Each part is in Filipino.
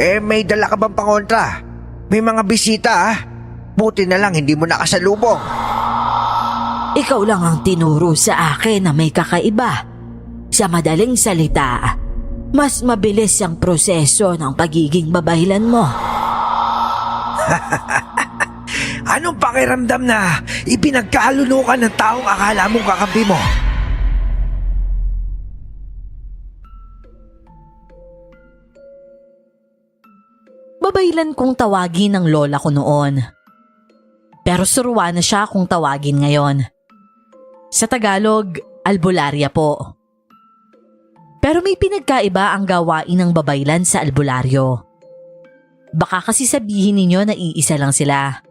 May dala ka bang pangontra? May mga bisita Buti na lang hindi mo nakasalubong. Ikaw lang ang tinuro sa akin na may kakaiba. Sa madaling salita, mas mabilis ang proseso ng pagiging babaylan mo. Anong pakiramdam na ipinagkalulukan ng taong akala mong kakampi mo? Babaylan kong tawagin ng lola ko noon. Pero surwa na siya kung tawagin ngayon. Sa Tagalog, albularya po. Pero may pinagkaiba ang gawain ng babaylan sa albularyo. Baka kasi sabihin ninyo na iisa lang sila.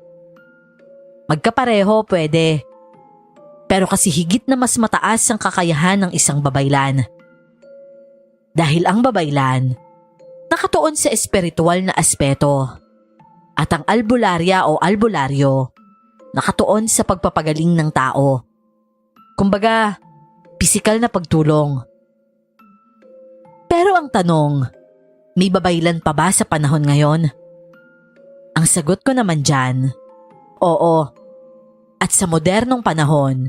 Magkapareho pwede. Pero kasi higit na mas mataas ang kakayahan ng isang babaylan. Dahil ang babaylan, nakatuon sa espiritual na aspeto. At ang albularya o albularyo, nakatuon sa pagpapagaling ng tao. Kumbaga, pisikal na pagtulong. Pero ang tanong, may babaylan pa ba sa panahon ngayon? Ang sagot ko naman dyan, oo. At sa modernong panahon,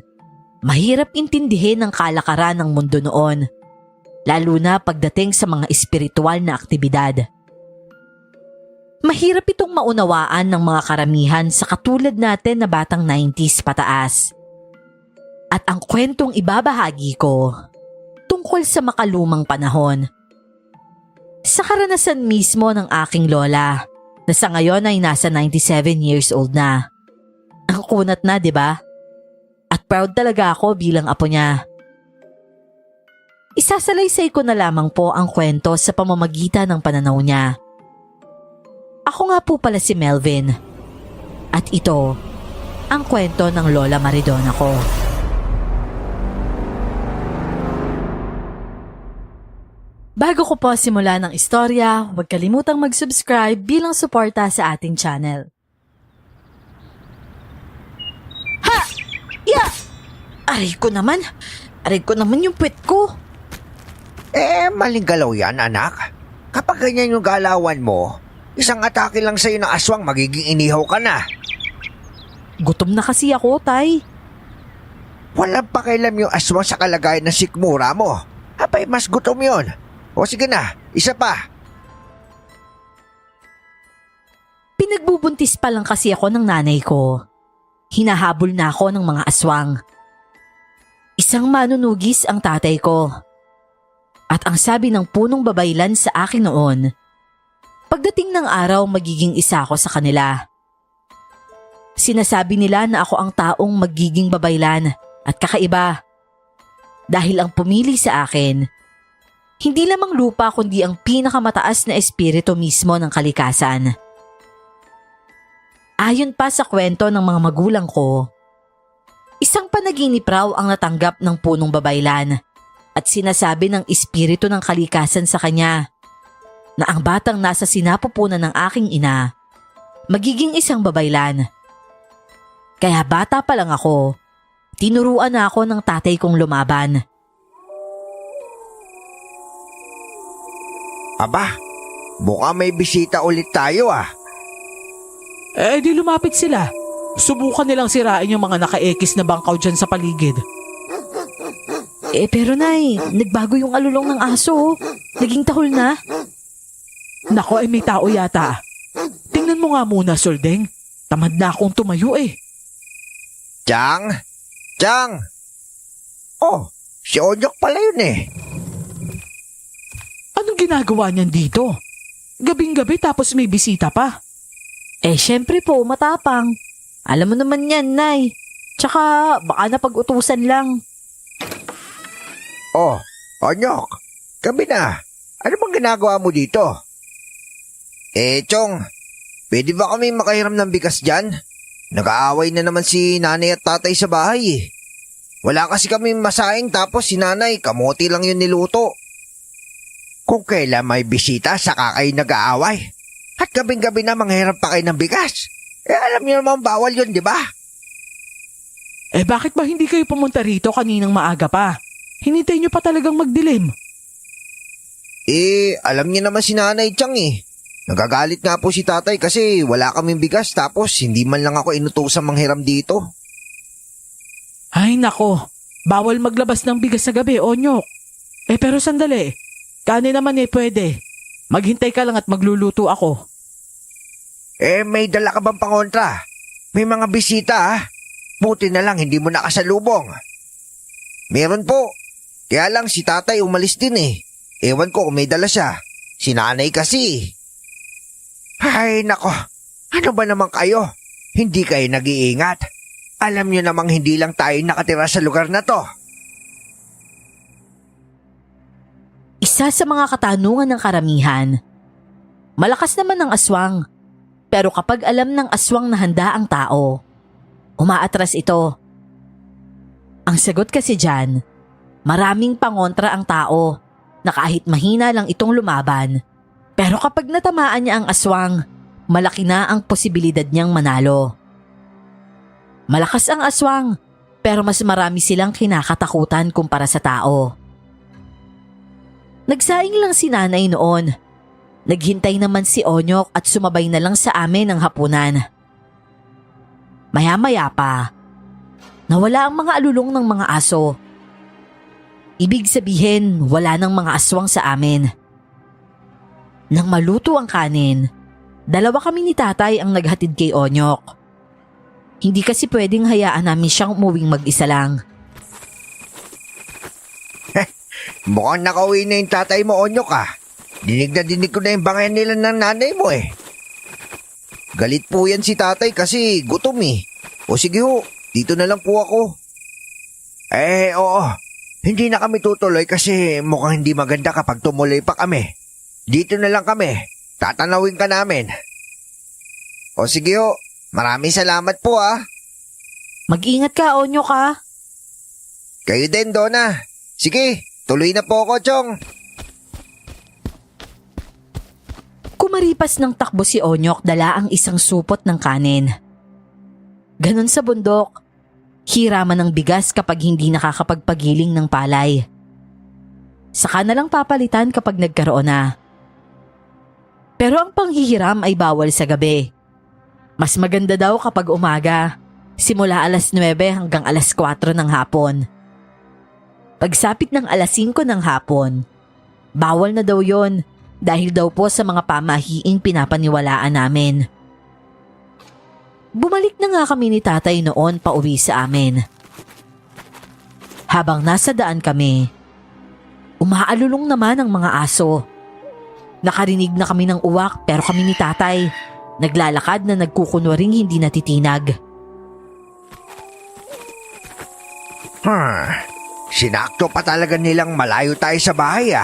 mahirap intindihin ang kalakaran ng mundo noon, lalo na pagdating sa mga espiritual na aktibidad. Mahirap itong maunawaan ng mga karamihan sa katulad natin na batang 90s pataas. At ang kwentong ibabahagi ko, tungkol sa makalumang panahon. Sa karanasan mismo ng aking lola, na sa ngayon ay nasa 97 years old na. Ang kunat na, di ba? At proud talaga ako bilang apo niya. Isasalaysay ko na lamang po ang kwento sa pamamagitan ng pananaw niya. Ako nga po pala si Melvin. At ito, ang kwento ng Lola Maridona ko. Bago ko po simula ng istorya, huwag kalimutang mag-subscribe bilang suporta sa ating channel. Ha! Ya! Aray ko naman yung puwet ko. Maling galaw yan, anak. Kapag ganyan yung galawan mo, isang atake lang sa'yo ng aswang magiging inihaw ka na. Gutom na kasi ako, tay. Walang pakialam yung aswang sa kalagayan ng sikmura mo. Abay, mas gutom yun. O sige na, isa pa. Pinagbubuntis pa lang kasi ako ng nanay ko. Hinahabol na ako ng mga aswang. Isang manunugis ang tatay ko. At ang sabi ng punong babaylan sa akin noon, pagdating ng araw magiging isa ako sa kanila. Sinasabi nila na ako ang taong magiging babaylan at kakaiba. Dahil ang pumili sa akin, hindi lamang lupa kundi ang pinakamataas na espiritu mismo ng kalikasan. Ayon pa sa kwento ng mga magulang ko, isang panaginip raw ang natanggap ng punong babaylan at sinasabi ng espiritu ng kalikasan sa kanya na ang batang nasa sinapupunan ng aking ina magiging isang babaylan. Kaya bata pa lang ako, tinuruan na ako ng tatay kong lumaban. Aba, mukhang may bisita ulit tayo Di lumapit sila. Subukan nilang sirain yung mga naka-ekis na bangkaw dyan sa paligid. Pero nay, nagbago yung alulong ng aso. Naging tahol na. Nako, may tao yata. Tingnan mo nga muna, Soldeng. Tamad na akong tumayo Chang? Chang? Oh, si Onyok pala yun Anong ginagawa niyan dito? Gabing-gabi tapos may bisita pa. Syempre po, matapang. Alam mo naman yan, nay. Tsaka, baka napag-utusan lang. Oh, Onyok, gabi na. Ano bang ginagawa mo dito? Chong, pwede ba kami makahiram ng bigas dyan? Nag-aaway na naman si nanay at tatay sa bahay Wala kasi kami masaing tapos si nanay, kamote lang yun niluto. Kung kailan may bisita, saka kayo nag-aaway. At gabing-gabi na manghiram pa kayo ng bigas. Alam niyo naman bawal yun, di ba? Bakit ba hindi kayo pumunta rito kaninang maaga pa? Hinintay niyo pa talagang magdilim. Alam niyo naman si Nanay Chang Nagagalit nga po si tatay kasi wala kaming bigas tapos hindi man lang ako inutusang manghiram dito. Ay nako, bawal maglabas ng bigas sa gabi, Onyok. Pero sandali, kanin naman pwede. Maghintay ka lang at magluluto ako. May dala ka bang pangontra? May mga bisita Buti na lang hindi mo nakasalubong. Meron po. Kaya lang si tatay umalis din Ewan ko kung may dala siya. Si nanay kasi. Ay nako, ano ba naman kayo? Hindi kayo nag-iingat. Alam niyo namang hindi lang tayo nakatira sa lugar na to. Isa sa mga katanungan ng karamihan. Malakas naman ang aswang. Pero kapag alam ng aswang na handa ang tao, umaatras ito. Ang sagot kasi dyan, maraming pangontra ang tao na kahit mahina lang itong lumaban. Pero kapag natamaan niya ang aswang, malaki na ang posibilidad niyang manalo. Malakas ang aswang, pero mas marami silang kinakatakutan kumpara sa tao. Nagsaing lang si nanay noon. Naghintay naman si Onyok at sumabay na lang sa amin ng hapunan. Maya-maya pa, nawala ang mga alulong ng mga aso. Ibig sabihin, wala ng mga aswang sa amin. Nang maluto ang kanin, dalawa kami ni tatay ang naghatid kay Onyok. Hindi kasi pwedeng hayaan namin siyang umuwing mag-isa lang. Mukhang nakauwi na yung tatay mo, Onyok Dinig na dinig ko na yung bangayan nila ng nanay mo Galit po yan si tatay kasi gutom O sige ho, dito na lang po ako. Oo. Hindi na kami tutuloy kasi mukhang hindi maganda kapag tumuloy pa kami. Dito na lang kami. Tatanawin ka namin. O sige ho, maraming salamat po Mag-ingat ka, Onyok Kayo din, Donna. Sige, tuloy na po ako, Chong. Kumaripas ng takbo si Onyok dala ang isang supot ng kanin. Ganon sa bundok, hiraman ng bigas kapag hindi nakakapagpagiling ng palay. Saka na lang papalitan kapag nagkaroon na. Pero ang panghihiram ay bawal sa gabi. Mas maganda daw kapag umaga, simula alas 9 hanggang alas 4 ng hapon. Pagsapit ng alas 5 ng hapon, bawal na daw yon. Dahil daw po sa mga pamahiing pinapaniwalaan namin. Bumalik na nga kami ni tatay noon pauwi sa amin. Habang nasa daan kami, umaalulong naman ang mga aso. Nakarinig na kami ng uwak pero kami ni tatay, naglalakad na nagkukunwaring hindi natitinag. Sinakto pa talaga nilang malayo tayo sa bahay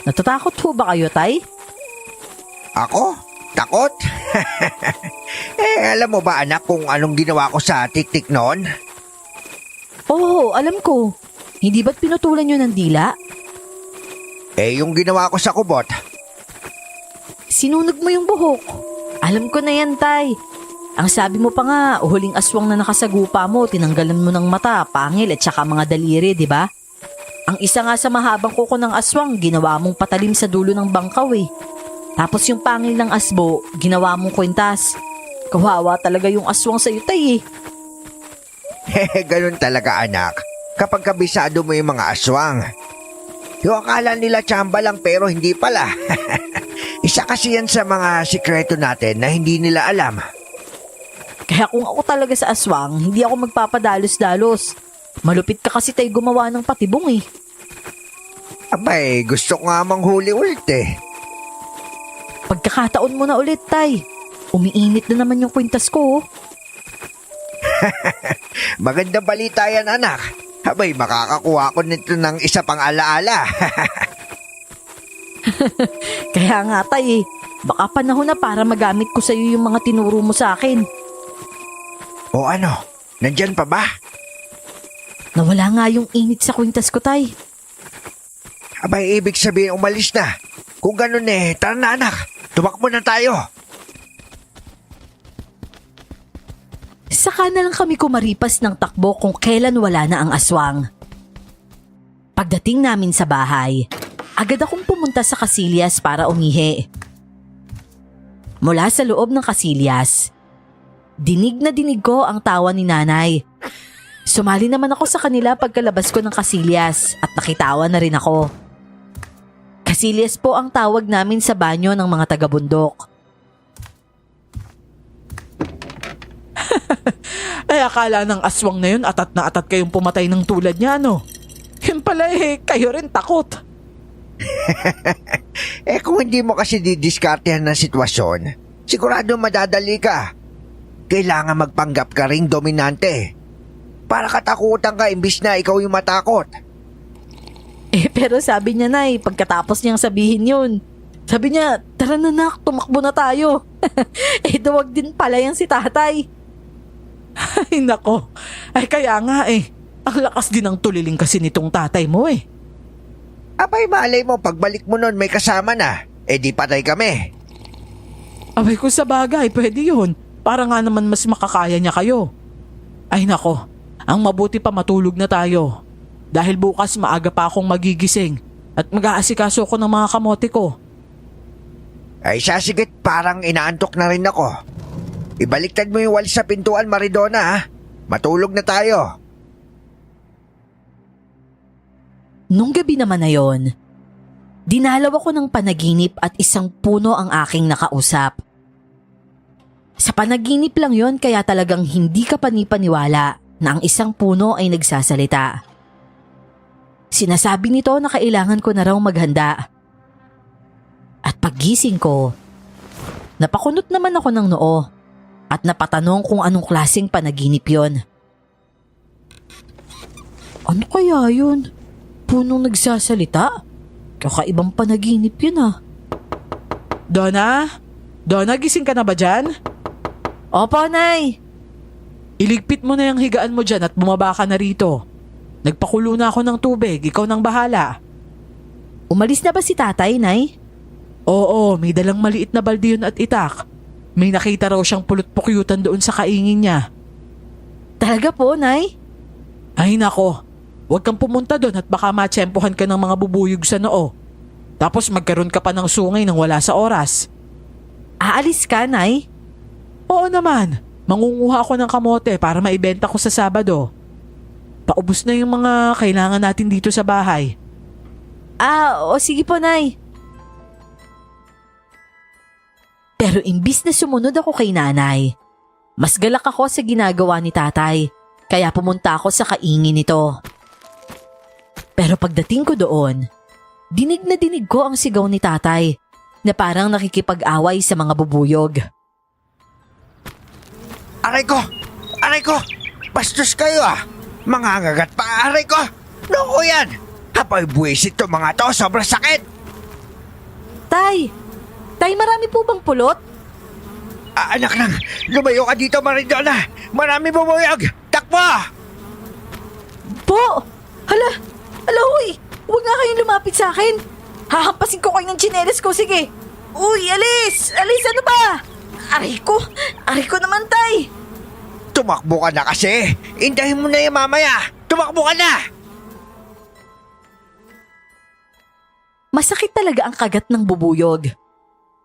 Natatakot ho ba kayo, tay? Ako? Takot? Alam mo ba anak kung anong ginawa ko sa tik-tik noon? Oo, alam ko. Hindi ba't pinutulan nyo ng dila? Yung ginawa ko sa kubot. Sinunog mo yung buhok. Alam ko na yan, tay. Ang sabi mo pa nga, huling aswang na nakasagupa mo, tinanggalan mo ng mata, pangil at saka mga daliri, di ba? Ang isa nga sa mahabang kuko ng aswang, ginawa mong patalim sa dulo ng bangkaw Tapos yung pangil ng asbo, ginawa mong kwintas. Kawawa talaga yung aswang sa'yo, tay Ganun talaga anak. Kapag kabisado mo yung mga aswang. Yung akala nila tsamba lang pero hindi pala. Isa kasi yan sa mga sikreto natin na hindi nila alam. Kaya kung ako talaga sa aswang, hindi ako magpapadalos-dalos. Malupit ka kasi tayo gumawa ng patibong Abay, gusto ko nga manghuli ulit Pagkakataon mo na ulit, tay. Umiinit na naman yung kwintas ko Magandang balita yan anak. Abay, makakakuha ko nito ng isa pang alaala. Kaya nga, tay baka panahon na para magamit ko sa'yo yung mga tinuro mo sa akin. O ano, nandyan pa ba? Nawala nga yung init sa kwintas ko, tay. Abay, ibig sabihin umalis na. Kung ganun tara na anak. Tumakbo na tayo. Saka na lang kami kumaripas ng takbo kung kailan wala na ang aswang. Pagdating namin sa bahay, agad akong pumunta sa Casillas para umihi. mula sa loob ng kasilyas. Dinig na dinig ko ang tawa ni nanay. Sumali naman ako sa kanila pagkalabas ko ng kasilyas at nakitawa na rin ako. Kasilyas po ang tawag namin sa banyo ng mga taga-bundok. Ay, akala ng aswang na yun atat na atat kayong pumatay ng tulad niya, no? Yun pala kayo rin takot. Kung hindi mo kasi didiskartehan ng sitwasyon, sigurado madadali ka. Kailangan magpanggap ka ring dominante. Para katakutan ka imbis na ikaw yung matakot. Pero sabi niya na pagkatapos niyang sabihin yun, sabi niya, tara na nak, tumakbo na tayo. Duwag din pala yan si tatay. Ay, nako. Ay, kaya nga ang lakas din ng tuliling kasi nitong tatay mo Abay, malay mo, pagbalik mo nun may kasama na. Di patay kami. Abay, kung sa bagay, pwede yun. Para nga naman mas makakaya niya kayo. Ay, nako. Ang mabuti pa matulog na tayo. Dahil bukas maaga pa akong magigising at mag-aasikaso ko ng mga kamote ko. Ay, sasigit, parang inaantok na rin ako. Ibaliktad mo yung walis sa pintuan, Maridona, ha? Matulog na tayo. Nung gabi naman na yon, dinalaw ako ng panaginip at isang puno ang aking nakausap. Sa panaginip lang yon kaya talagang hindi ka panipaniwala na ang isang puno ay nagsasalita. Sinasabi nito na kailangan ko na raw maghanda. At paggising ko, napakunot naman ako ng noo at napatanong kung anong klaseng panaginip yon. Ano kaya yun? Punong nagsasalita? Kakaibang panaginip yun Donna? Donna, gising ka na ba dyan? Opo, Nay. Iligpit mo na yung higaan mo dyan at bumaba ka na rito. Nagpakulo na ako ng tubig, ikaw nang bahala. Umalis na ba si tatay, Nay? Oo, may dalang maliit na balde yun at itak. May nakita raw siyang pulot-pukyutan doon sa kaingin niya. Talaga po, Nay? Ay nako, huwag kang pumunta doon at baka matsyempohan ka ng mga bubuyog sa noo. Tapos magkaroon ka pa ng sungay nang wala sa oras. Aalis ka, Nay? Oo naman, mangunguha ako ng kamote para maibenta ko sa Sabado. Paubos na yung mga kailangan natin dito sa bahay. O sige po, Nay. Pero imbis na sumunod ako kay nanay, mas galak ako sa ginagawa ni tatay, kaya pumunta ako sa kaingin nito. Pero pagdating ko doon, dinig na dinig ko ang sigaw ni tatay na parang nakikipag-away sa mga bubuyog. Aray ko! Aray ko! Bastos kayo Mangangagat pa, aray ko! Naku yan! Hapay buwisit to mga to, sobrang sakit! Tay! Tay, marami po bang pulot? Anak nang, lumayo ka dito, Maridona! Marami bumuyog! Takbo! Po! Hala! Huy! Huwag nga kayong lumapit sa akin! Hahampasin ko kayo ng tsinelas ko, sige! Uy, alis! Alis, ano ba? Aray ko naman, Tay! Tumakbo ka na kasi! Indahin mo na yan mamaya! Tumakbo ka na! Masakit talaga ang kagat ng bubuyog.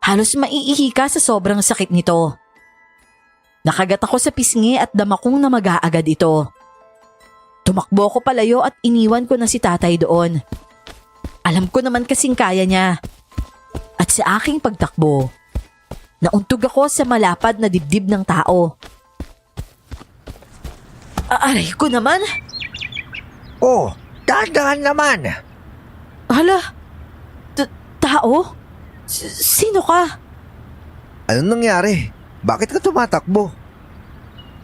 Halos maiihi ka sa sobrang sakit nito. Nakagat ako sa pisngi at dama kong namaga agad ito. Tumakbo ako palayo at iniwan ko na si tatay doon. Alam ko naman kasing kaya niya. At sa aking pagtakbo, nauntog ako sa malapad na dibdib ng tao. Aray ko naman! Oh, dahan-dahan naman! Hala! Tao? Sino ka? Anong nangyari? Bakit ka tumatakbo?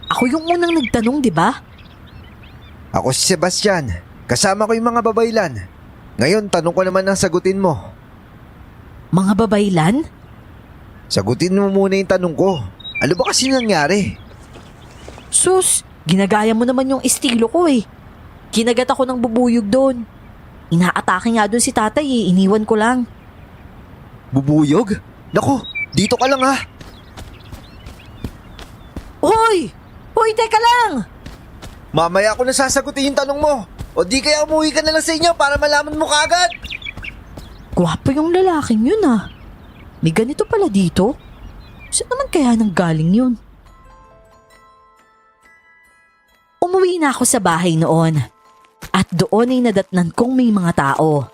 Ako yung unang nagtanong, di ba? Ako si Sebastian. Kasama ko yung mga babaylan. Ngayon, tanong ko naman ang sagutin mo. Mga babaylan? Sagutin mo muna yung tanong ko. Ano ba kasi nangyari? Sus, ginagaya mo naman yung estilo ko Kinagat ako ng bubuyog doon. Inaatake nga doon si tatay iniwan ko lang. Bubuyog? Naku, dito ka lang Hoy! Hoy, teka lang! Mamaya ko na sasagutin yung tanong mo. O di kaya umuwi ka na lang sa inyo para malaman mo kaagad. Gwapo yung lalaking yun May ganito pala dito. Saan naman kaya nang galing yun? Umuwi na ako sa bahay noon at doon ay nadatnan kong may mga tao.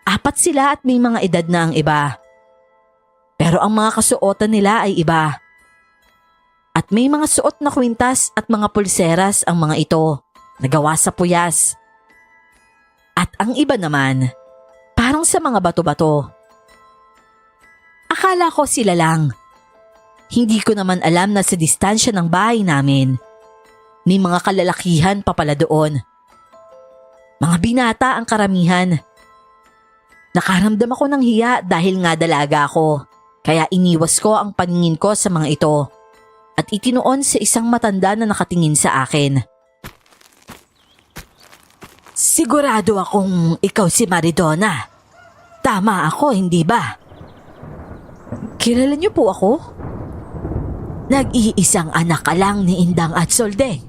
4 sila at may mga edad na ang iba. Pero ang mga kasuotan nila ay iba. At may mga suot na kwintas at mga pulseras ang mga ito, nagawa sa puyas. At ang iba naman, parang sa mga bato-bato. Akala ko sila lang. Hindi ko naman alam na sa distansya ng bahay namin, may mga kalalakihan pa pala doon. Mga binata ang karamihan. Nakaramdam ako ng hiya dahil nga dalaga ako, kaya iniwas ko ang paningin ko sa mga ito at itinoon sa isang matanda na nakatingin sa akin. Sigurado akong ikaw si Maridona. Tama ako, hindi ba? Kilala niyo po ako? Nag-iisang anak ka lang ni Indang at Soldeng.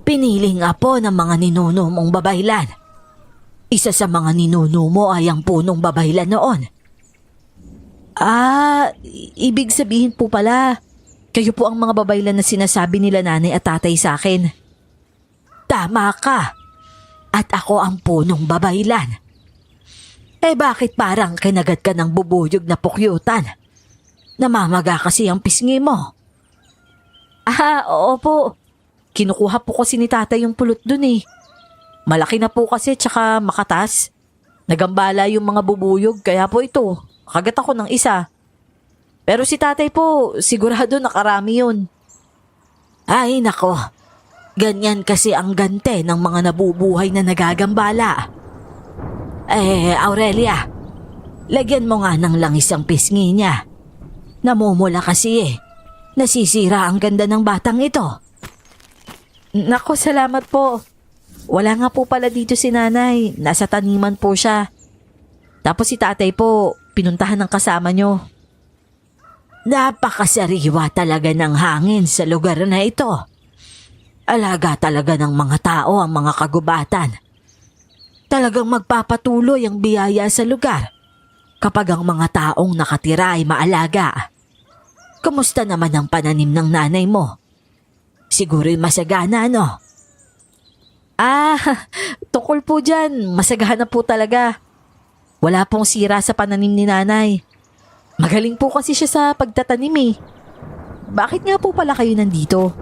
Piniling apo ng mga ninuno mong babaylan. Isa sa mga ninuno mo ay ang punong babaylan noon. Ibig sabihin po pala, kayo po ang mga babaylan na sinasabi nila nanay at tatay sa akin. Tama ka. At ako ang punong babaylan. Bakit parang kinagat ka ng bubuyog na pukyutan? Namamaga kasi ang pisngi mo. Oo po. Kinukuha po kasi ni tatay yung pulot dun eh. Malaki na po kasi tsaka makatas. Nagambala yung mga bubuyog kaya po ito. Kagat ako ng isa. Pero si tatay po, sigurado nakarami yun. Ay nako. Ganyan kasi ang gante ng mga nabubuhay na nagagambala. Aurelia, lagyan mo nga ng langis ang pisngi niya. Namumula kasi eh. Nasisira ang ganda ng batang ito. Nako, salamat po. Wala nga po pala dito si nanay. Nasa taniman po siya. Tapos si tatay po, pinuntahan ng kasama nyo. Napakasariwa talaga ng hangin sa lugar na ito. Alaga talaga ng mga tao ang mga kagubatan. Talagang magpapatuloy ang biyaya sa lugar kapag ang mga taong nakatira ay maalaga. Kumusta naman ang pananim ng nanay mo? Siguro'y masagana, no? Tungkol po dyan, masagana po talaga. Wala pong sira sa pananim ni nanay. Magaling po kasi siya sa pagtatanim eh. Bakit nga po pala kayo nandito?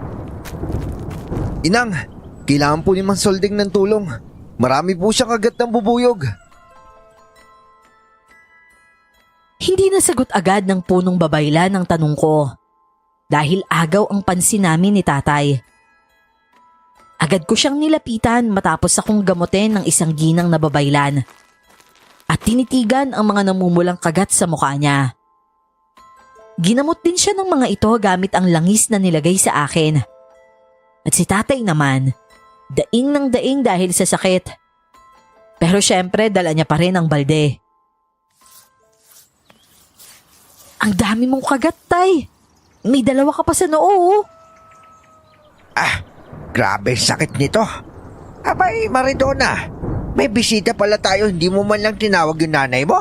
Inang, kailangan po ni Mang Soldeng ng tulong. Marami po siyang kagat ng bubuyog. Hindi nasagot agad ng punong babaylan ang tanong ko dahil agaw ang pansin namin ni tatay. Agad ko siyang nilapitan matapos akong gamutin ng isang ginang na babaylan at tinitigan ang mga namumulang kagat sa mukha niya. Ginamot din siya ng mga ito gamit ang langis na nilagay sa akin. At si tatay naman, daing ng daing dahil sa sakit. Pero syempre dala niya pa rin ang balde. Ang dami mong kagat, tay. May 2 ka pa sa noo. Grabe sakit nito. Abay, Maridona, may bisita pala tayo, hindi mo man lang tinawag yung nanay mo?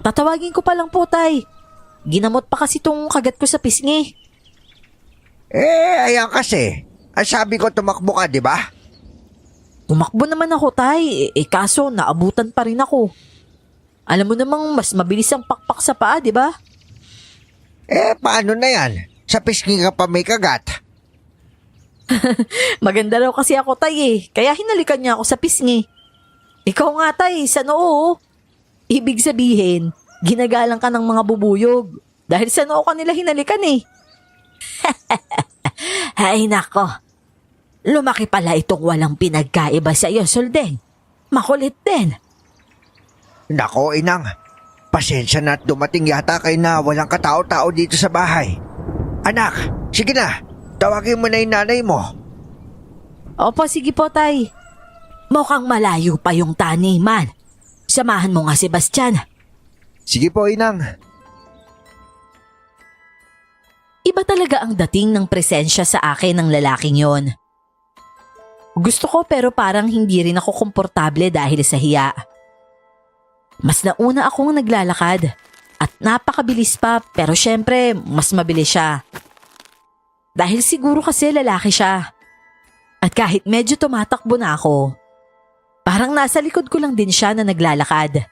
Tatawagin ko pa lang po, tay. Ginamot pa kasi tong kagat ko sa pisngi. Ayan kasi. Ang sabi ko tumakbo ka, di ba? Tumakbo naman ako, tay. Kaso naabutan pa rin ako. Alam mo namang mas mabilis ang pakpak sa paa, di ba? Paano na yan? Sa pisngi ka pa may kagat. Maganda raw kasi ako, tay. Kaya hinalikan niya ako sa pisngi. Ikaw nga, tay, sa noo. Ibig sabihin, ginagalang ka ng mga bubuyog. Dahil sa noo ka nila hinalikan eh. Ay nako. Lumaki pala itong walang pinagkaiba sa iyo, Soldeng. Makulit din. Nako, Inang. Pasensya na at dumating yata kayo na walang katao-tao dito sa bahay. Anak, sige na. Tawagin mo na yung nanay mo. Opo, sige po, tay. Mukhang malayo pa yung taniman. Samahan mo nga si Bastian. Sige po, Inang. Iba talaga ang dating ng presensya sa akin ng lalaking yon. Gusto ko pero parang hindi rin ako komportable dahil sa hiya. Mas nauna akong naglalakad At napakabilis pa, pero syempre mas mabilis siya. Dahil siguro kasi lalaki siya. At kahit medyo tumatakbo na ako, parang nasa likod ko lang din siya na naglalakad.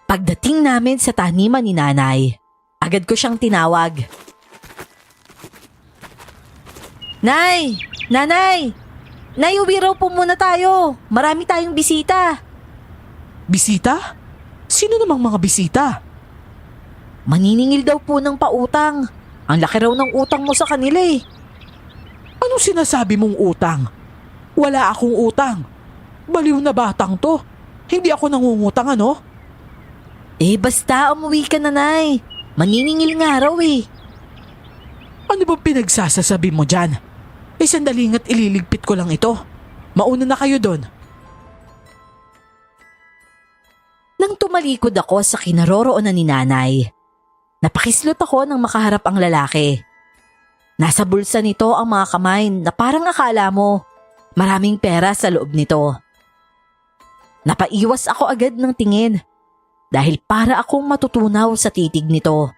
Pagdating namin sa taniman ni nanay, agad ko siyang tinawag. Nay! Nanay! Nay, uwi raw po muna tayo. Marami tayong bisita. Bisita? Sino namang mga bisita? Maniningil daw po ng pautang. Ang laki raw ng utang mo sa kanila eh. Anong sinasabi mong utang? Wala akong utang. Baliw na batang to. Hindi ako nangungutang ano? Eh basta umuwi ka na, Nay. Maniningil nga raw eh. Ano ba pinagsasasabi mo dyan? Eh sandali nga't ililigpit ko lang ito. Mauna na kayo doon. Nang tumalikod ako sa kinaroroonan ni nanay, napakislot ako nang makaharap ang lalaki. Nasa bulsa nito ang mga kamay na parang akala mo maraming pera sa loob nito. Napaiwas ako agad ng tingin dahil para akong matutunaw sa titig nito.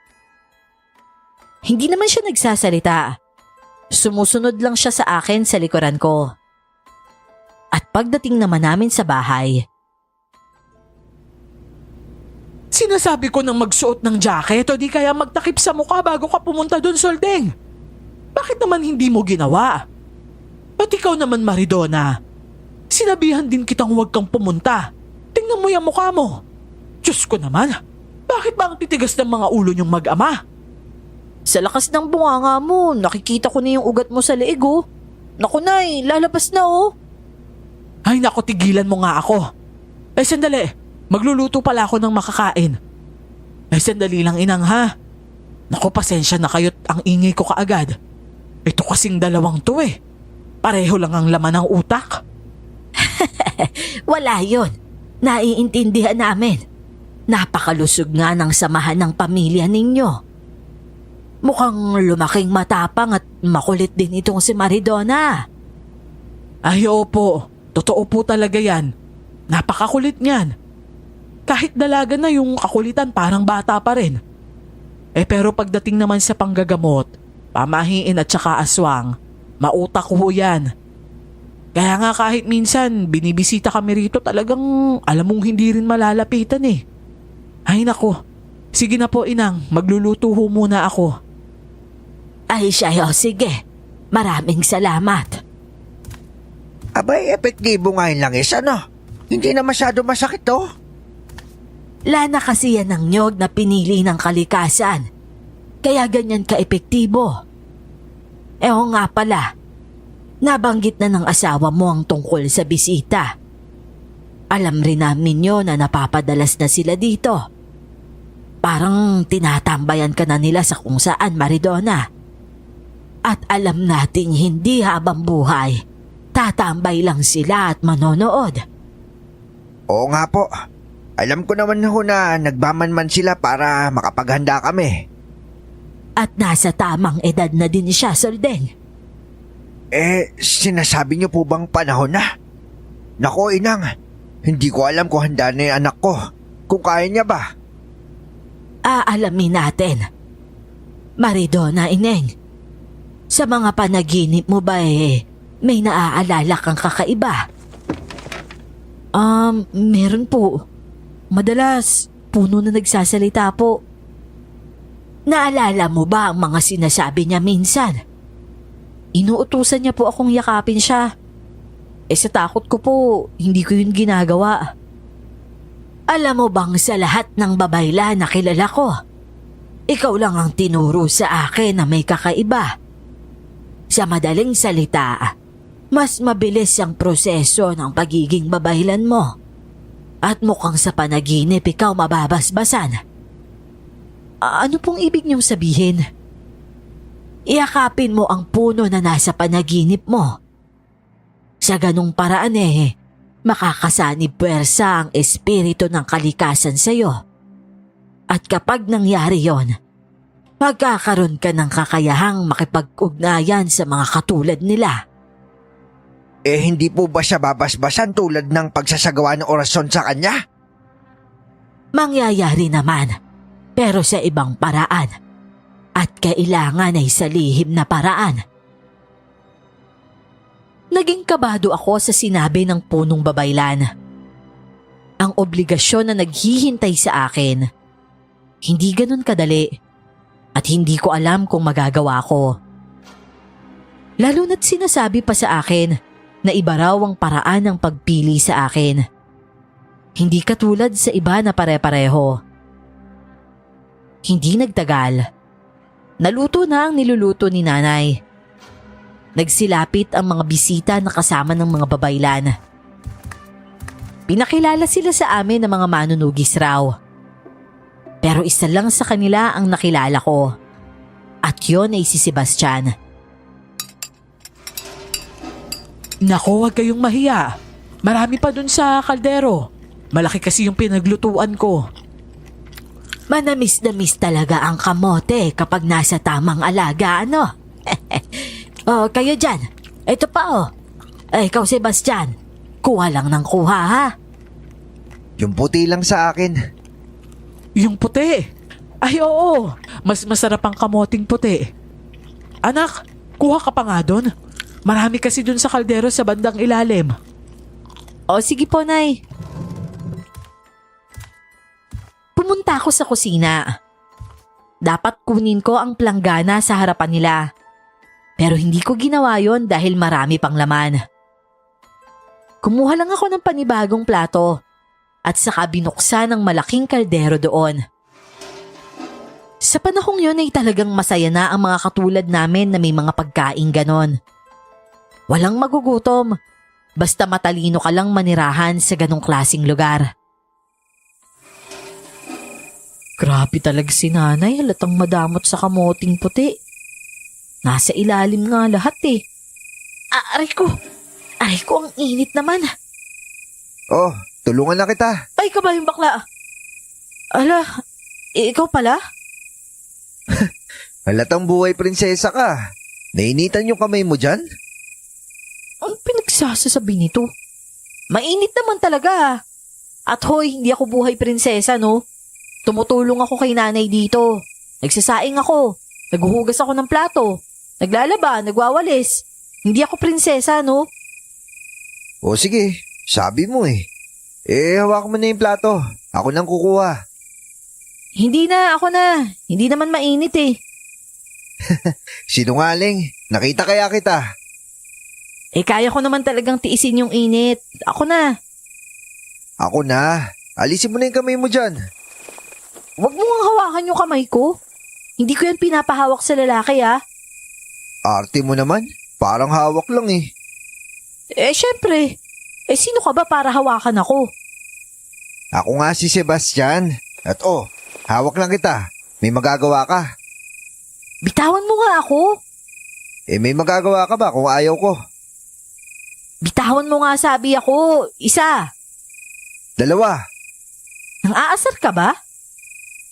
Hindi naman siya nagsasalita. Sumusunod lang siya sa akin sa likuran ko. At pagdating naman namin sa bahay, Sinasabi ko nang magsuot ng jacket o di kaya magtakip sa mukha bago ka pumunta doon, Soldeng. Bakit naman hindi mo ginawa? At ikaw naman, Maridona. Sinabihan din kitang huwag kang pumunta. Tingnan mo yung mukha mo. Diyos ko naman, bakit ba ang titigas ng mga ulo niyong mag-ama? sa lakas ng bunganga mo, nakikita ko na yung ugat mo sa leeg oh. Naku Nay, lalabas na oh. Ay nako, tigilan mo nga ako. Eh sandali, magluluto pala ako ng makakain. Eh sandali lang inang ha. Naku, pasensya na kayo't ang ingay ko kaagad. Ito kasing dalawang to eh. Pareho lang ang laman ng utak. Wala yun. Naiintindihan namin. Napakalusog nga ng samahan ng pamilya ninyo. Mukhang lumaking matapang at makulit din itong si Maridona. Ay opo, totoo po talaga yan. Napakakulit niyan. Kahit dalaga na yung kakulitan parang bata pa rin. Eh pero pagdating naman sa panggagamot, pamahiin at saka aswang, mautak ho yan. Kaya nga kahit minsan binibisita kami rito talagang alam mong hindi rin malalapitan eh. Ay nako, sige na po inang, magluluto ho muna ako. Ay siya, sige. Maraming salamat. Abay, epektibo nga yung langis, ano? Hindi na masyado masakit to. Lana kasi yan ng nyog na pinili ng kalikasan. Kaya ganyan ka-epektibo. Eho nga pala, nabanggit na ng asawa mo ang tungkol sa bisita. Alam rin namin yun na napapadalas na sila dito. Parang tinatambayan ka na nila sa kung saan, Maridona. At alam nating hindi habang buhay, tatambay lang sila at manonood. Oo nga po. Alam ko naman ho na nagbamanman sila para makapaghanda kami. At nasa tamang edad na din siya, Soldeng. Eh, sinasabi niyo po bang panahon na? Nako, inang. Hindi ko alam kung handa na yung anak ko. Kung kaya niya ba? Aalamin natin. Maridona, Ineng. Sa mga panaginip mo ba may naaalala kang kakaiba? Meron po. Madalas, puno na nagsasalita po. Naalala mo ba ang mga sinasabi niya minsan? Inuutusan niya po akong yakapin siya. Sa takot ko po, hindi ko yun ginagawa. Alam mo bang sa lahat ng babayla na kilala ko, ikaw lang ang tinuro sa akin na may kakaiba. Sa madaling salita, mas mabilis ang proseso ng pagiging babaylan mo. At mukhang sa panaginip ikaw mababasbasan. Ano pong ibig niyong sabihin? Iyakapin mo ang puno na nasa panaginip mo. Sa ganung paraan makakasanib puwersa ang espiritu ng kalikasan sa iyo. At kapag nangyari yon, magkakaroon ka ng kakayahang makipag-ugnayan sa mga katulad nila. Eh, hindi po ba siya babasbasan tulad ng pagsasagawa ng orasyon sa kanya? Mangyayari naman, pero sa ibang paraan. At kailangan ay sa lihim na paraan. Naging kabado ako sa sinabi ng punong babaylan. Ang obligasyon na naghihintay sa akin, hindi ganun kadali at hindi ko alam kung magagawa ko. Lalo na't sinasabi pa sa akin na iba raw ang paraan ng pagpili sa akin. Hindi katulad sa iba na pare-pareho. Hindi nagtagal. Naluto na ang niluluto ni nanay. Nagsilapit ang mga bisita na kasama ng mga babaylan. Pinakilala sila sa amin ng mga manunugis raw. Pero isa lang sa kanila ang nakilala ko. At yon ay si Sebastian. Nako, huwag kayong mahiya. Marami pa dun sa kaldero. Malaki kasi yung pinaglutuan ko. Manamis na miss talaga ang kamote kapag nasa tamang alaga, ano? Oh, kayo dyan. Ito pa oh. Ikaw, Sebastian. Kuha lang ng kuha, ha? Yung puti lang sa akin. Yung puti. Ay oo, mas masarap ang kamoting puti. Anak, kuha ka pa nga dun. Marami kasi dun sa kaldero sa bandang ilalim. O sige po, Nay. Pumunta ako sa kusina. Dapat kunin ko ang planggana sa harapan nila. Pero hindi ko ginawa yon dahil marami pang laman. Kumuha lang ako ng panibagong plato at saka binuksan ng malaking kaldero doon. Sa panahong yun ay talagang masaya na ang mga katulad namin na may mga pagkain ganon. Walang magugutom, basta matalino ka lang manirahan sa ganong klaseng lugar. Grabe talaga si nanay, halatang madamot sa kamoting puti. Nasa ilalim nga lahat eh. Aray ko, ang init naman. Oh, tulungan na kita. Ay, ka ba yung bakla? Ala, ikaw pala? Halatang buhay prinsesa ka. Nainitan yung kamay mo dyan? Ang pinagsasasabi nito? Mainit naman talaga. At hoy, hindi ako buhay prinsesa, no? Tumutulong ako kay nanay dito. Nagsasaing ako. Naghuhugas ako ng plato. Naglalaba, nagwawalis. Hindi ako prinsesa, no? O sige, sabi mo eh. Hawak mo na yung plato. Ako nang kukuha. Hindi na, ako na. Hindi naman mainit eh. Sinungaling, nakita kaya kita. Kaya ko naman talagang tiisin yung init. Ako na. Ako na. Alisin mo na yung kamay mo dyan. Huwag mo nga hawakan yung kamay ko. Hindi ko yan pinapahawak sa lalaki, ah. Arte mo naman. Parang hawak lang eh. Syempre. Sino ka ba para hawakan ako? Ako nga si Sebastian. At hawak lang kita. May magagawa ka. Bitawan mo nga ako. May magagawa ka ba kung ayaw ko? Bitawan mo nga sabi ako. Isa. 2. Nang aasar ka ba?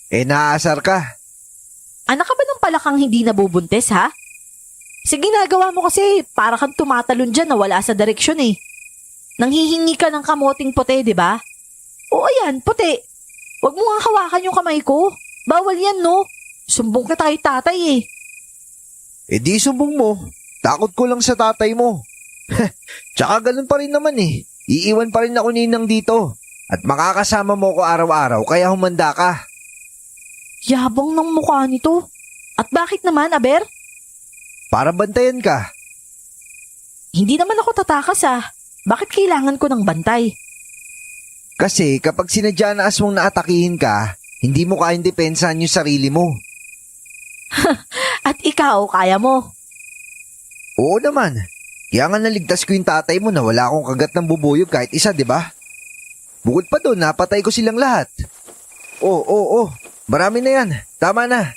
Naaasar ka. Anak ka ba ng palakang hindi nabubuntis, ha? Sa ginagawa mo kasi, para kang tumatalon dyan na wala sa direksyon eh. Nanghihingi ka ng kamoting puti, di ba? O ayan, puti. Huwag mo nga hawakan yung kamay ko. Bawal yan, no? Sumbong ka tayo tatay eh. Di sumbong mo. Takot ko lang sa tatay mo. Tsaka ganun pa rin naman eh. Iiwan pa rin ako ninang dito. At makakasama mo ko araw-araw kaya humanda ka. Yabang ng mukha nito. At bakit naman, Aber? Para bantayan ka. Hindi naman ako tatakas ah. Bakit kailangan ko ng bantay? Kasi kapag sinadya na aswang naatakihin ka, hindi mo kayang depensahan yung sarili mo. At ikaw, kaya mo? Oo naman. Kaya nga naligtas ko yung tatay mo na wala akong kagat ng bubuyog kahit isa, di ba? Bukod pa doon, napatay ko silang lahat. Oo. Marami na yan. Tama na.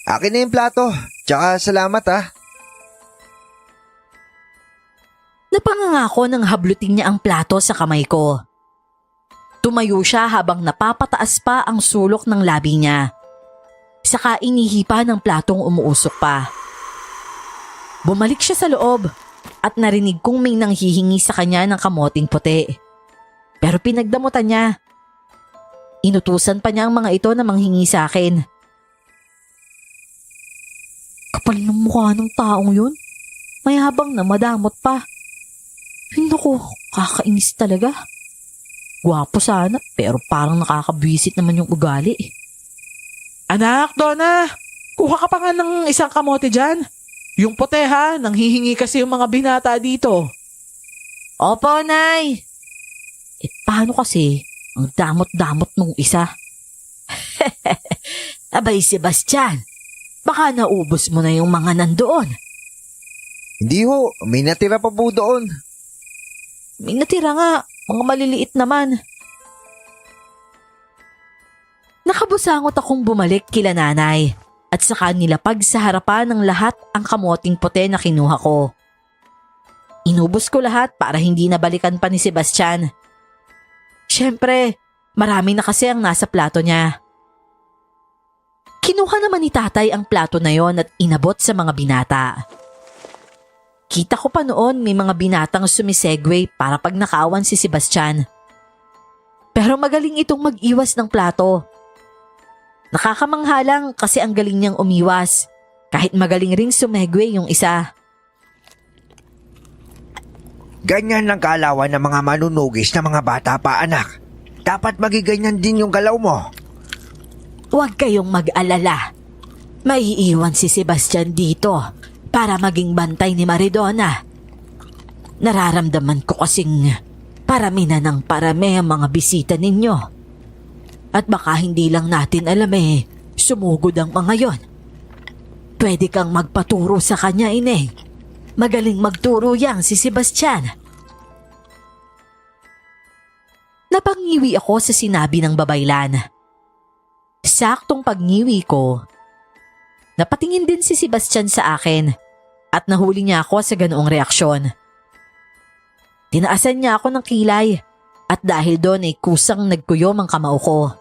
Akin na yung plato. Tsaka salamat ha. Napangangako ng hablutin niya ang plato sa kamay ko. Tumayo siya habang napapataas pa ang sulok ng labi niya. Saka inihipa ng platong umuusok pa. Bumalik siya sa loob at narinig kong may nanghihingi sa kanya ng kamoting puti. Pero pinagdamutan niya. Inutusan pa niya ang mga ito na manghingi sa akin. Kapal ng mukha ng taong yun. Mayabang na madamot pa. Naku, kakainis talaga. Gwapo sana pero parang nakakabwisit naman yung ugali. Anak, Donna, kuha ka pa nga ng isang kamote dyan. Yung puti ha, nanghihingi kasi yung mga binata dito. Opo, Nay. Paano kasi? Ang damot-damot nung isa. Abay, Sebastian, baka naubos mo na yung mga nandoon. Hindi ho, may natira pa po doon. May natira nga, mga maliliit naman. Nakabusangot akong bumalik kila nanay at saka nilapag sa harapan ng lahat ang kamoting puti na kinuha ko. Inubos ko lahat para hindi nabalikan pa ni Sebastian. Siyempre, marami na kasi ang nasa plato niya. Kinuha naman ni tatay ang plato na yon at inabot sa mga binata. Kita ko pa noon may mga binatang sumisegway para pag nakawan si Sebastian. Pero magaling itong mag-iwas ng plato. Nakakamangha lang kasi ang galing niyang umiwas, kahit magaling ring sumegway yung isa. Ganyan lang kaalawan ng mga manunugis na mga bata pa, anak. Dapat magiganyan din yung galaw mo. Huwag kayong mag-alala. Maiiwan si Sebastian dito para maging bantay ni Maridona. Nararamdaman ko kasing parami na ng parami ang mga bisita ninyo. At baka hindi lang natin alam sumugod ang mga yon. Pwede kang magpaturo sa kanya, Ineng. Magaling magturo yang si Sebastian. Napangiwi ako sa sinabi ng babaylan. Saktong pagngiwi ko, napatingin din si Sebastian sa akin at nahuli niya ako sa ganoong reaksyon. Tinaasan niya ako ng kilay at dahil doon kusang nagkuyom ang kamao ko.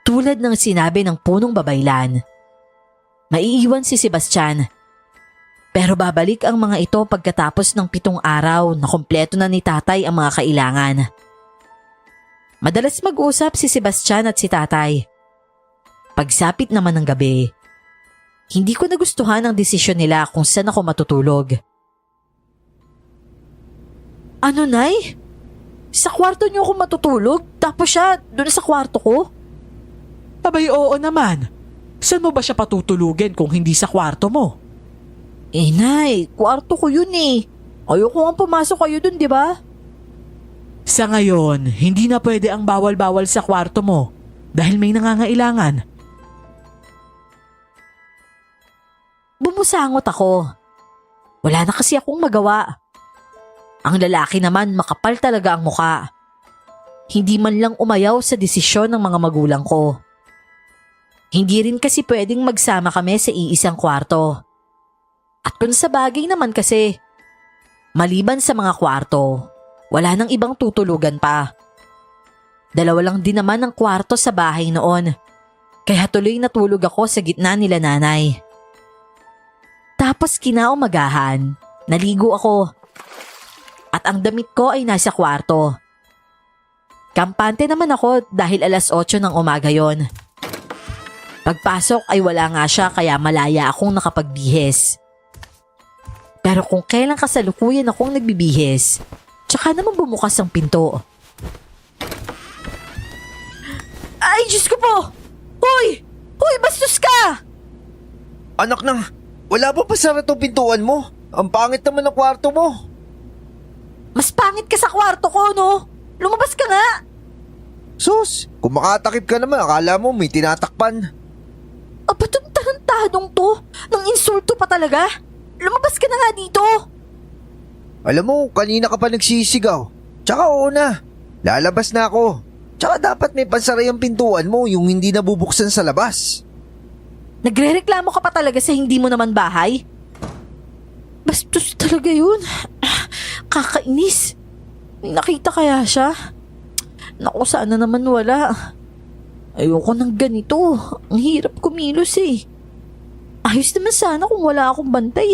Tulad ng sinabi ng punong babaylan, maiiwan si Sebastian. Pero babalik ang mga ito pagkatapos ng 7 araw na kumpleto na ni tatay ang mga kailangan. Madalas mag-usap si Sebastian at si tatay. Pagsapit naman ng gabi, hindi ko nagustuhan ang desisyon nila kung saan ako matutulog. Ano, Nay? Sa kwarto niyo ako matutulog tapos siya doon sa kwarto ko? Abay, oo naman. Saan mo ba siya patutulugin kung hindi sa kwarto mo? Nay, kwarto ko yun Ayoko nga pumasok kayo dun, di ba? Sa ngayon, hindi na pwede ang bawal-bawal sa kwarto mo dahil may nangangailangan. Bumusangot ako. Wala na kasi akong magawa. Ang lalaki naman makapal talaga ang muka. Hindi man lang umayaw sa desisyon ng mga magulang ko. Hindi rin kasi pwedeng magsama kami sa iisang kwarto. At kung sa bagay naman kasi, maliban sa mga kwarto, wala nang ibang tutulugan pa. 2 lang din naman ang kwarto sa bahay noon, kaya tuloy natulog ako sa gitna nila nanay. Tapos kinaumagahan, naligo ako. At ang damit ko ay nasa kwarto. Kampante naman ako dahil 8:00 ng umaga yon. Pagpasok ay wala nga siya kaya malaya akong nakapagbihis. Pero kung kailan kasalukuyan akong nagbibihis, tsaka naman bumukas ang pinto. Ay, Diyos ko po! Hoy! Hoy, bastos ka! Anak nang, wala ba pasara tong pintuan mo? Ang pangit naman ng kwarto mo. Mas pangit ka sa kwarto ko, no? Lumabas ka nga! Sus, kung makatakip ka naman, akala mo may tinatakpan. Aba, itong tarantadong to? Nang insulto pa talaga? Lumabas ka na nga dito! Alam mo, kanina ka pa nagsisigaw. Tsaka oo na, lalabas na ako. Tsaka dapat may pansara yung pintuan mo, yung hindi nabubuksan sa labas. Nagrereklamo ka pa talaga sa hindi mo naman bahay? Bastos talaga yun. Kakainis. May nakita kaya siya? Naku, sana naman wala. Ayoko ng ganito. Ang hirap kumilos Ayos naman sana kung wala akong bantay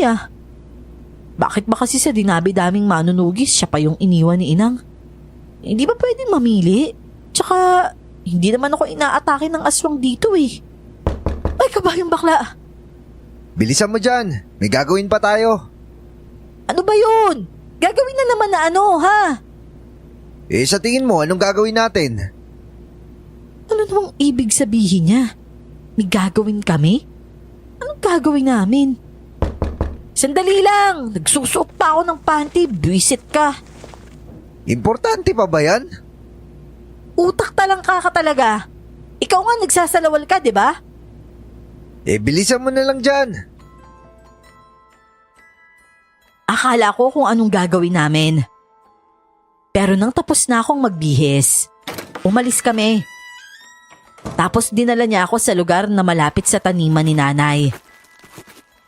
Bakit ba kasi sa dinabi-daming manunugis siya pa yung iniwan ni Inang? Hindi ba pwedeng mamili? Tsaka Hindi naman ako inaatake ng aswang dito eh. Ay, kabayang bakla! Bilisan mo dyan. May gagawin pa tayo. Ano ba yun? Gagawin na naman na ano, ha? Sa tingin mo, anong gagawin natin? Ano namang ibig sabihin niya? May gagawin kami? Anong gagawin namin? Sandali lang! Nagsusuot pa ako ng panty. Buwisit ka. Importante pa ba yan? Utak talang ka talaga. Ikaw nga nagsasalawal ka, di ba? Bilisan mo na lang dyan. Akala ko kung anong gagawin namin. Pero nang tapos na akong magbihis, umalis kami. Tapos dinala niya ako sa lugar na malapit sa taniman ni nanay.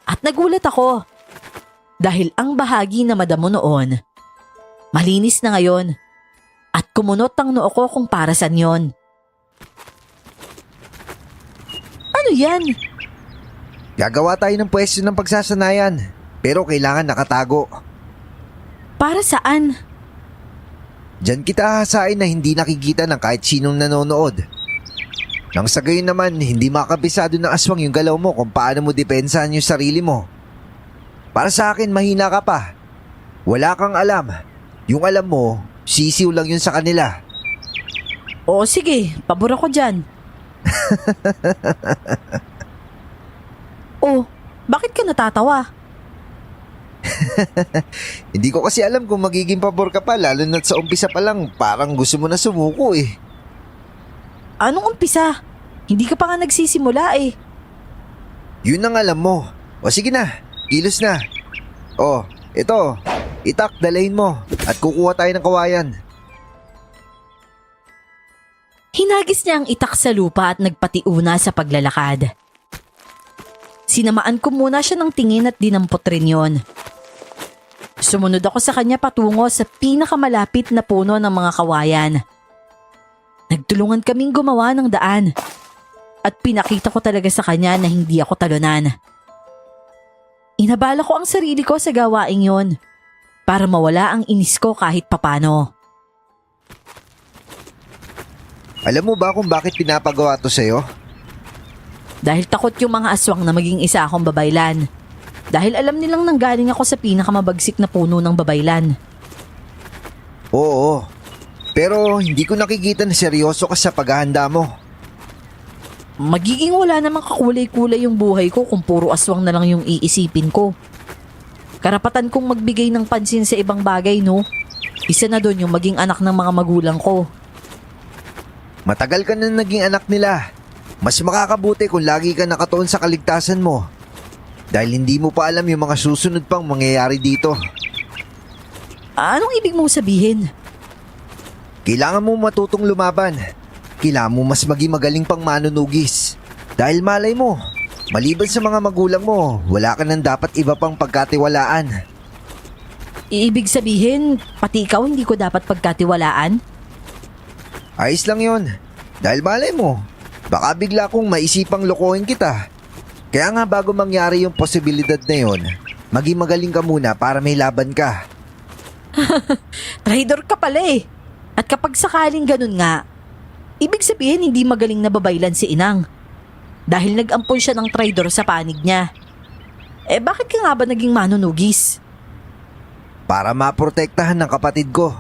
At nagulat ako. Dahil ang bahagi na madamo noon, malinis na ngayon. At kumunot ang noo ko kung para saan yon. Ano yan? Gagawa tayo ng pwesto ng pagsasanayan. Pero kailangan nakatago. Para saan? Diyan kita hahasain na hindi nakikita ng kahit sinong nanonood. Nang sa gayon naman, hindi makakabisado ng aswang yung galaw mo kung paano mo depensahan yung sarili mo. Para sa akin, mahina ka pa. Wala kang alam. Yung alam mo, sisiw lang yun sa kanila. Oo sige, pabor ako dyan. Oh, bakit ka natatawa? Hindi ko kasi alam kung magiging pabor ka pa, lalo na't sa umpisa pa lang parang gusto mo na sumuko eh. Anong umpisa? Hindi ka pa nga nagsisimula eh. Yun ang alam mo. O sige na, kilos na. O, ito, itak, dalahin mo at kukuha tayo ng kawayan. Hinagis niya ang itak sa lupa at nagpatiuna sa paglalakad. Sinamaan ko muna siya ng tingin at dinampot rin yon. Sumunod ako sa kanya patungo sa pinakamalapit na puno ng mga kawayan. Nagtulungan kaming gumawa ng daan at pinakita ko talaga sa kanya na hindi ako talunan. Inabala ko ang sarili ko sa gawaing yon para mawala ang inis ko kahit papano. Alam mo ba kung bakit pinapagawa to sa'yo? Dahil takot yung mga aswang na maging isa akong babaylan. Dahil alam nilang nanggaling ako sa pinakamabagsik na puno ng babaylan. Oo, pero hindi ko nakikita na seryoso ka sa paghahanda mo. Magiging wala namang kakulay-kulay yung buhay ko kung puro aswang na lang yung iisipin ko. Karapatan kong magbigay ng pansin sa ibang bagay, no? Isa na doon yung maging anak ng mga magulang ko. Matagal ka na naging anak nila. Mas makakabuti kung lagi ka nakatuon sa kaligtasan mo. Dahil hindi mo pa alam yung mga susunod pang mangyayari dito. Anong ibig mong sabihin? Kailangan mo matutong lumaban. Kailangan mo mas maging magaling pang manunugis. Dahil malay mo, maliban sa mga magulang mo, wala ka nang dapat iba pang pagkatiwalaan. Ibig sabihin, pati ikaw hindi ko dapat pagkatiwalaan? Ayos lang yon. Dahil malay mo, baka bigla kong maisipang lokohin kita. Kaya nga bago mangyari yung posibilidad na yon, maging magaling ka muna para may laban ka. Traidor ka pala eh. At kapag sakaling ganun nga, ibig sabihin hindi magaling na babaylan si Inang. Dahil nag-ampon siya ng traidor sa panig niya. Bakit ka nga ba naging manunugis? Para maprotektahan ng kapatid ko.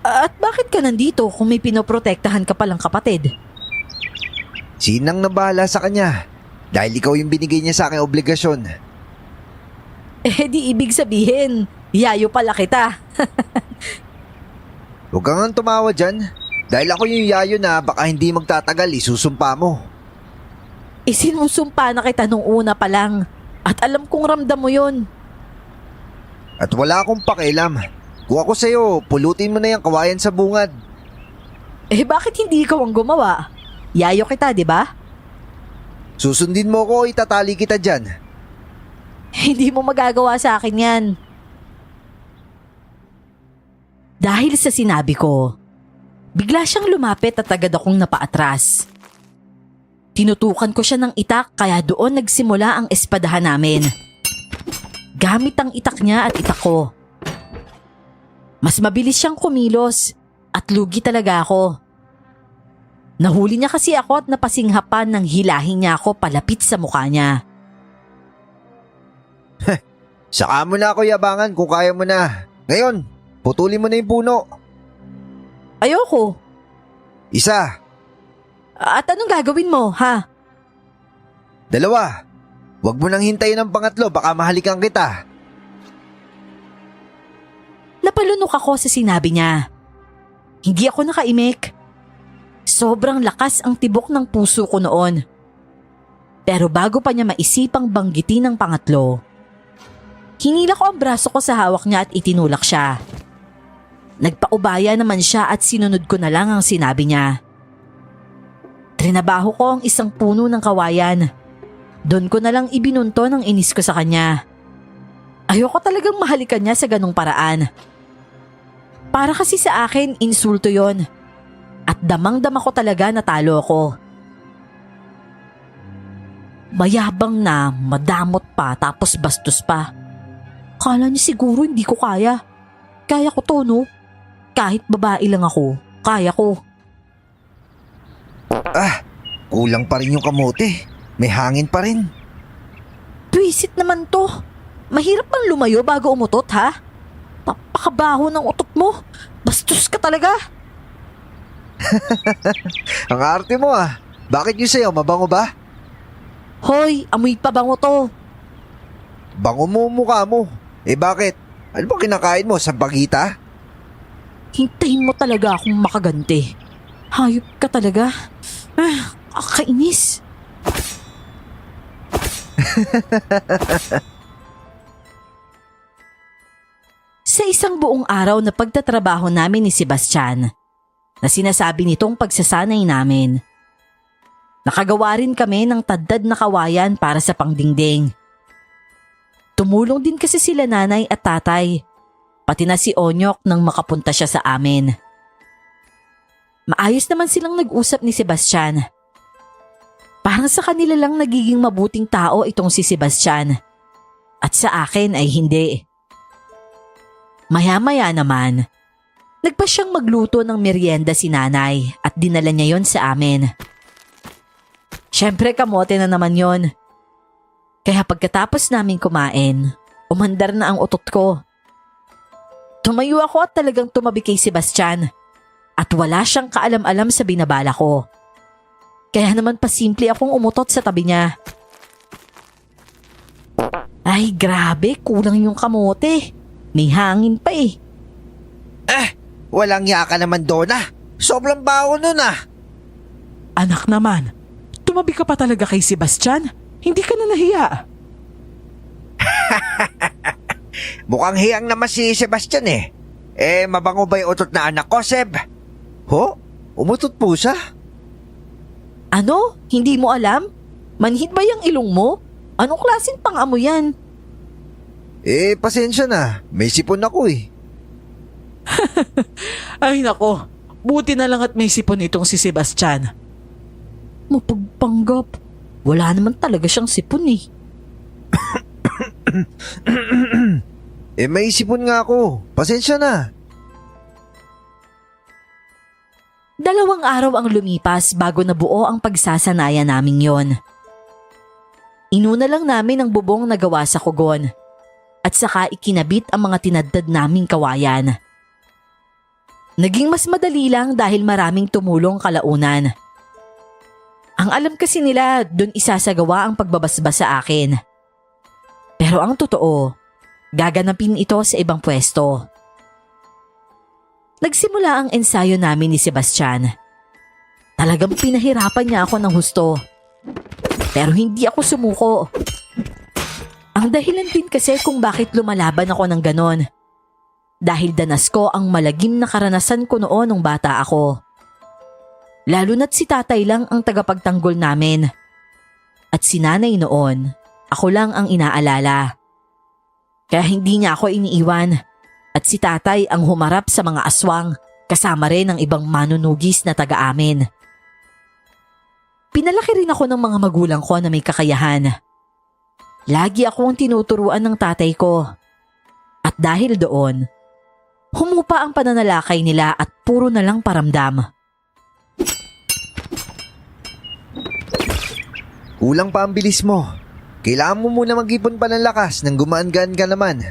At bakit ka nandito kung may pinoprotektahan ka palang kapatid? Sinang na bahala sa kanya. Dahil ikaw yung binigay niya sa aking obligasyon. Di ibig sabihin, yayo pala kita. Huwag kang nga tumawa dyan. Dahil ako yung yayo na baka hindi magtatagal, isusumpa mo. Sinusumpa na kita nung una pa lang. At alam kong ramdam mo yun. At wala akong pakialam. Kung ako sa'yo, pulutin mo na yung kawayan sa bungad. Bakit hindi ikaw ang gumawa? Yayo kita, di ba? Susundin mo ko, itatali kita dyan. Hindi mo magagawa sa akin yan. Dahil sa sinabi ko, bigla siyang lumapit at agad akong napaatras. Tinutukan ko siya ng itak kaya doon nagsimula ang espadahan namin. Gamit ang itak niya at itak ko. Mas mabilis siyang kumilos at lugi talaga ako. Nahuli niya kasi ako at napasinghapan ng hilahin niya ako palapit sa mukha niya. Saka mo na ako yabangan kung kaya mo na. Ngayon, putulin mo na yung puno. Ayoko. Isa, At anong gagawin mo, ha? dalawa. Huwag mo nang hintayin ang pangatlo, baka mahalikan kita. Napalunok ako sa sinabi niya. Hindi ako nakaimik. Sobrang lakas ang tibok ng puso ko noon. Pero bago pa niya maisipang banggitin ang pangatlo, hinila ko ang braso ko sa hawak niya at itinulak siya. Nagpaubaya naman siya at sinunod ko na lang ang sinabi niya. Trinabaho ko ang isang puno ng kawayan. Doon ko na lang ibinunto ng inis ko sa kanya. Ayoko talagang mahalikan niya sa ganong paraan. Para kasi sa akin, insulto yon. At damang-dama ko talaga na talo ko. Mayabang na, madamot pa, tapos bastos pa. Kala niya siguro hindi ko kaya. Kaya ko to, no? Kahit babae lang ako, kaya ko. Kulang pa rin yung kamote. May hangin pa rin. Twisit naman to. Mahirap bang lumayo bago umutot, ha? Napakabaho ng utot mo. Bastos ka talaga. Ang arte mo ah. Bakit yung sayo, mabango ba? Hoy, amoy pa bango to. Bango mo ang mukha mo. Eh bakit? Ano ba kinakain mo? Sampagita? Hintayin mo talaga akong makaganti. Hayop ka talaga. Kakainis. Sa isang buong araw na pagtatrabaho namin ni Sebastian, na sinasabi nitong pagsasanay namin, nakagawa rin kami ng tadtad na kawayan para sa pangdingding. Tumulong din kasi sila nanay at tatay, pati na si Onyok nang makapunta siya sa amin. Maayos naman silang nag-usap ni Sebastian. Parang sa kanila lang nagiging mabuting tao itong si Sebastian. At sa akin ay hindi. Maya-maya naman, nagpa siyang magluto ng merienda si nanay at dinala niya yon sa amin. Siyempre kamote na naman yon. Kaya pagkatapos namin kumain, umandar na ang utot ko. Tumayo ako at talagang tumabi kay Sebastian at wala siyang kaalam-alam sa binabala ko. Kaya naman pasimple akong umutot sa tabi niya. Ay grabe, kulang yung kamote. May hangin pa eh. Walang yaka naman doon ah. Sobrang baho nun ah. Anak naman, tumabi ka pa talaga kay Sebastian? Hindi ka na nahiya. Mukhang hiyang naman si Sebastian eh. Mabango ba yung utot na anak ko, Seb? Ho? Umutot po siya? Ano? Hindi mo alam? Manhid ba yung ilong mo? Anong klaseng pang-amo yan? Pasensya na. May sipon ako eh. Ay nako, buti na lang at may sipon itong si Sebastian. Mapagpanggap. Wala naman talaga siyang sipon eh. May sipon nga ako. Pasensya na. 2 araw ang lumipas bago nabuo ang pagsasanayan naming yon. Inuna lang namin ang bubong na gawa sa kugon at saka ikinabit ang mga tinadtad naming kawayan. Naging mas madali lang dahil maraming tumulong kalaunan. Ang alam kasi nila dun isasagawa ang pagbabasbas sa akin. Pero ang totoo, gaganapin ito sa ibang pwesto. Nagsimula ang ensayo namin ni Sebastian. Talagang pinahirapan niya ako ng husto. Pero hindi ako sumuko. Ang dahilan din kasi kung bakit lumalaban ako ng ganon. Dahil danas ko ang malagim na karanasan ko noon nung bata ako. Lalo na't si tatay lang ang tagapagtanggol namin. At si nanay noon, ako lang ang inaalala. Kaya hindi niya ako iniiwan. At si tatay ang humarap sa mga aswang kasama rin ang ibang manunugis na taga-amin. Pinalaki rin ako ng mga magulang ko na may kakayahan. Lagi akong tinuturuan ng tatay ko. At dahil doon, humupa ang pananalakay nila at puro na lang paramdam. Kulang pa ang bilis mo. Kailangan mo muna mag-ipon pa ng lakas nang gumaan-gaan ka naman.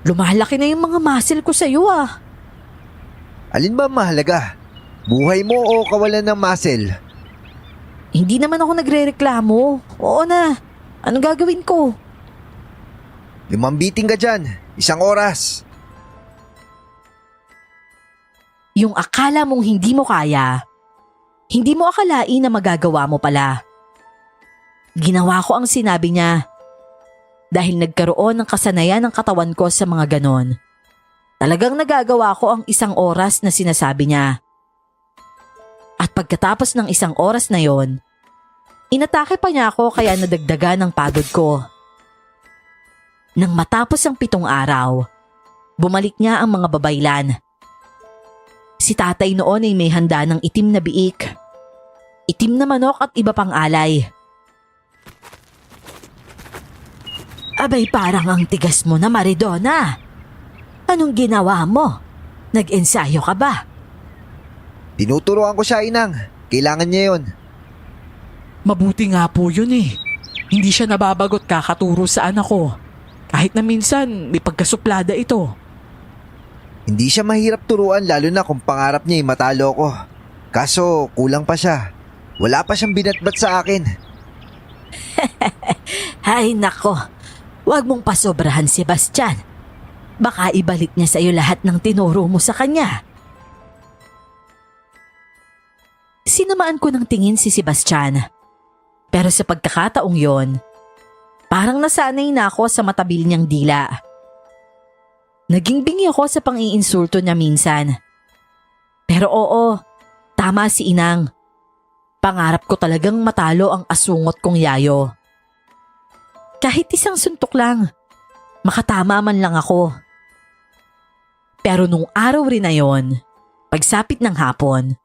Lumalaki na yung mga muscle ko sa'yo ah. Alin ba ang mahalaga? Buhay mo o kawalan ng muscle? Hindi naman ako nagrereklamo. Oo na. Anong gagawin ko? Lumambiting ka dyan. 1 oras. Yung akala mong hindi mo kaya, hindi mo akalain na magagawa mo pala. Ginawa ko ang sinabi niya. Dahil nagkaroon ng kasanayan ng katawan ko sa mga ganon. Talagang nagagawa ko ang 1 oras na sinasabi niya. At pagkatapos ng 1 oras na yon, inatake pa niya ako kaya nadagdagan ng pagod ko. Nang matapos ang 7 araw, bumalik niya ang mga babaylan. Si tatay noon ay may handa ng itim na biik, itim na manok at iba pang alay. Abay parang ang tigas mo na, Maridona. Anong ginawa mo? Nag-ensayo ka ba? Tinuturuan ko siya, Inang. Kailangan niya yon. Mabuti nga po yun eh. Hindi siya nababagot kakaturo sa anak ko. Kahit na minsan may pagkasuplada ito. Hindi siya mahirap turuan lalo na kung pangarap niya ay matalo ko. Kaso kulang pa siya. Wala pa siyang binatbat sa akin. Ay nako, huwag mong pasobrahan si Bastian. Baka ibalik niya sa iyo lahat ng tinuro mo sa kanya. Sinamaan ko ng tingin si Sebastian. Pero sa pagkakataong yon, parang nasanay na ako sa matabil niyang dila. Naging bingi ako sa pang-iinsulto niya minsan. Pero oo, tama si Inang. Pangarap ko talagang matalo ang asungot kong yayo. Kahit 1 suntok lang, makatama man lang ako. Pero nung araw rin na yon, pagsapit ng hapon,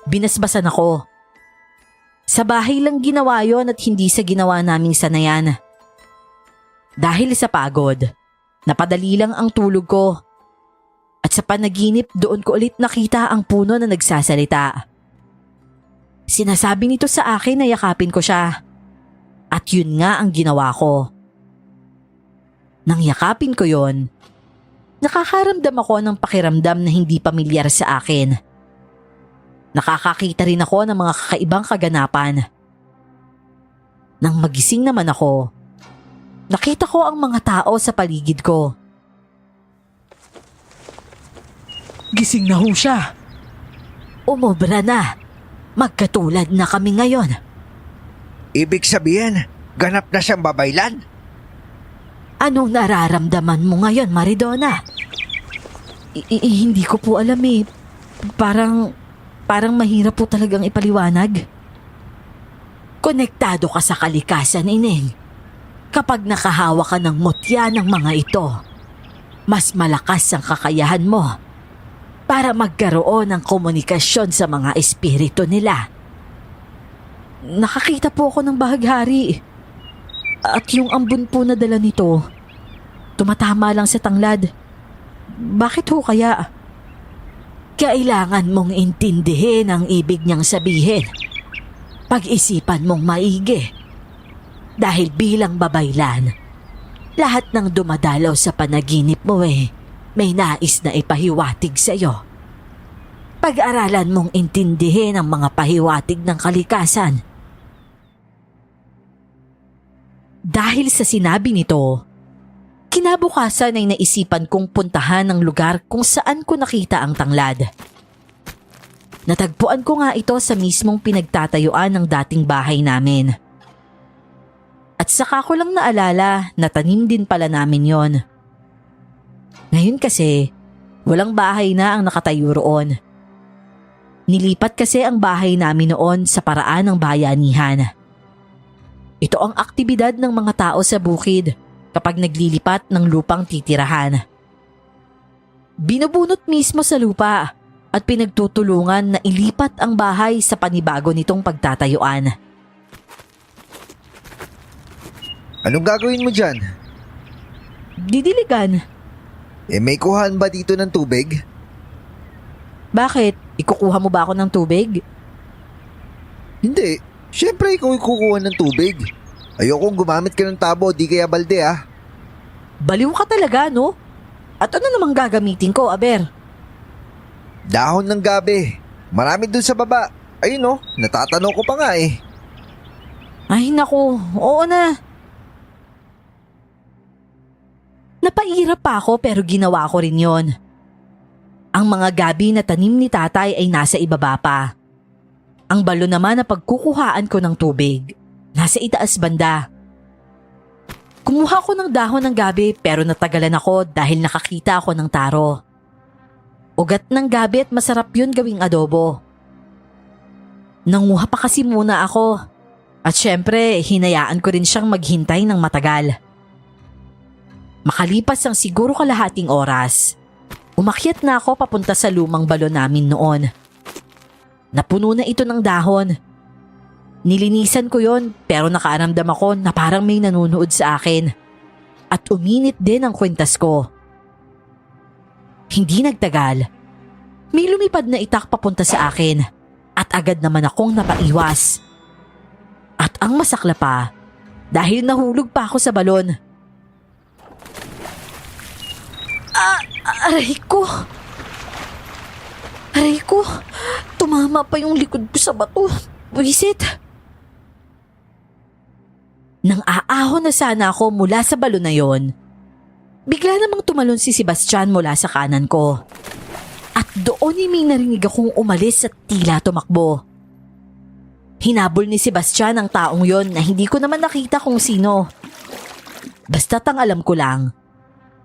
binasbasan ako. Sa bahay lang ginawa yon at hindi sa ginawa naming sanayan. Dahil sa pagod, napadali lang ang tulog ko. At sa panaginip doon ko ulit nakita ang puno na nagsasalita. Sinasabi nito sa akin na yakapin ko siya. At yun nga ang ginawa ko. Nang yakapin ko yon, nakakaramdam ako ng pakiramdam na hindi pamilyar sa akin. Nakakakita rin ako ng mga kakaibang kaganapan. Nang magising naman ako, nakita ko ang mga tao sa paligid ko. Gising na ho siya. Umobra na. Magkatulad na kami ngayon. Ibig sabihin, ganap na siyang babaylan? Anong nararamdaman mo ngayon, Maridona? Hindi ko po alam eh. Parang mahirap po talagang ipaliwanag. Konektado ka sa kalikasan, Ineng. Kapag nakahawa ka ng mutya ng mga ito, mas malakas ang kakayahan mo para magkaroon ng komunikasyon sa mga espiritu nila. Nakakita po ako ng bahaghari. At yung ambon po na dala nito, tumatama lang sa tanglad. Bakit ho kaya? Kailangan mong intindihin ang ibig niyang sabihin. Pag-isipan mong maigi. Dahil bilang babaylan, lahat ng dumadalaw sa panaginip mo may nais na ipahiwatig sa iyo. Pag-aralan mong intindihin ang mga pahiwatig ng kalikasan. Dahil sa sinabi nito, kinabukasan ay naisipan kong puntahan ang lugar kung saan ko nakita ang tanglad. Natagpuan ko nga ito sa mismong pinagtatayuan ng dating bahay namin. At saka ko lang naalala na tanim din pala namin yon. Ngayon kasi, walang bahay na ang nakatayo roon. Nilipat kasi ang bahay namin noon sa paraan ng bayanihan. Ito ang aktibidad ng mga tao sa bukid kapag naglilipat ng lupang titirahan. Binubunot mismo sa lupa at pinagtutulungan na ilipat ang bahay sa panibago nitong pagtatayuan. Anong gagawin mo dyan? Didiligan. May kuhaan ba dito ng tubig? Bakit? Ikukuha mo ba ako ng tubig? Hindi. Siyempre, ikaw yung kukuha ng tubig. Ayokong gumamit ka ng tabo, di kaya balde ah. Baliw ka talaga, no? At ano namang gagamitin ko, Aber? Dahon ng gabi. Marami dun sa baba. Ayun oh, natatanong ko pa nga eh. Ay naku, oo na. Napairap pa ako pero ginawa ko rin yon. Ang mga gabi na tanim ni tatay ay nasa ibaba pa. Ang balon naman na pagkukuhaan ko ng tubig, nasa itaas banda. Kumuha ko ng dahon ng gabi pero natagalan ako dahil nakakita ako ng taro. Ugat ng gabi at masarap yun gawing adobo. Nanguha pa kasi muna ako at syempre hinayaan ko rin siyang maghintay ng matagal. Makalipas ang siguro kalahating oras, umakyat na ako papunta sa lumang balon namin noon. Napuno na ito ng dahon. Nilinisan ko yon pero nakaaramdam ako na parang may nanunood sa akin. At uminit din ang kwintas ko. Hindi nagtagal. May lumipad na itak papunta sa akin at agad naman akong napaiwas. At ang masakla pa, dahil nahulog pa ako sa balon. Aray ko! Aray ko! Tumama pa yung likod ko sa bato. Buisit! Nang aahon na sana ako mula sa balon na yon, bigla namang tumalon si Sebastian mula sa kanan ko. At doon ay may narinig akong umalis at tila tumakbo. Hinabol ni Sebastian ang taong yon na hindi ko naman nakita kung sino. Basta't ang alam ko lang,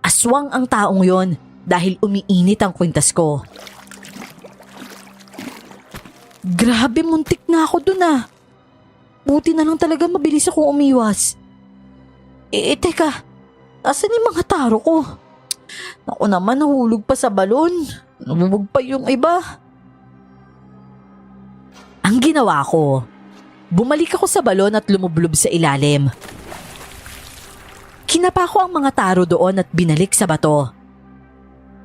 aswang ang taong yon dahil umiinit ang kwintas ko. Grabe, muntik na ako dun ah. Buti na lang talaga mabilis akong umiwas. Teka, asan yung mga taro ko? Ako naman, nahulog pa sa balon. Namubog pa yung iba. Ang ginawa ko, bumalik ako sa balon at lumublob sa ilalim. Kinapa ko ang mga taro doon at binalik sa bato.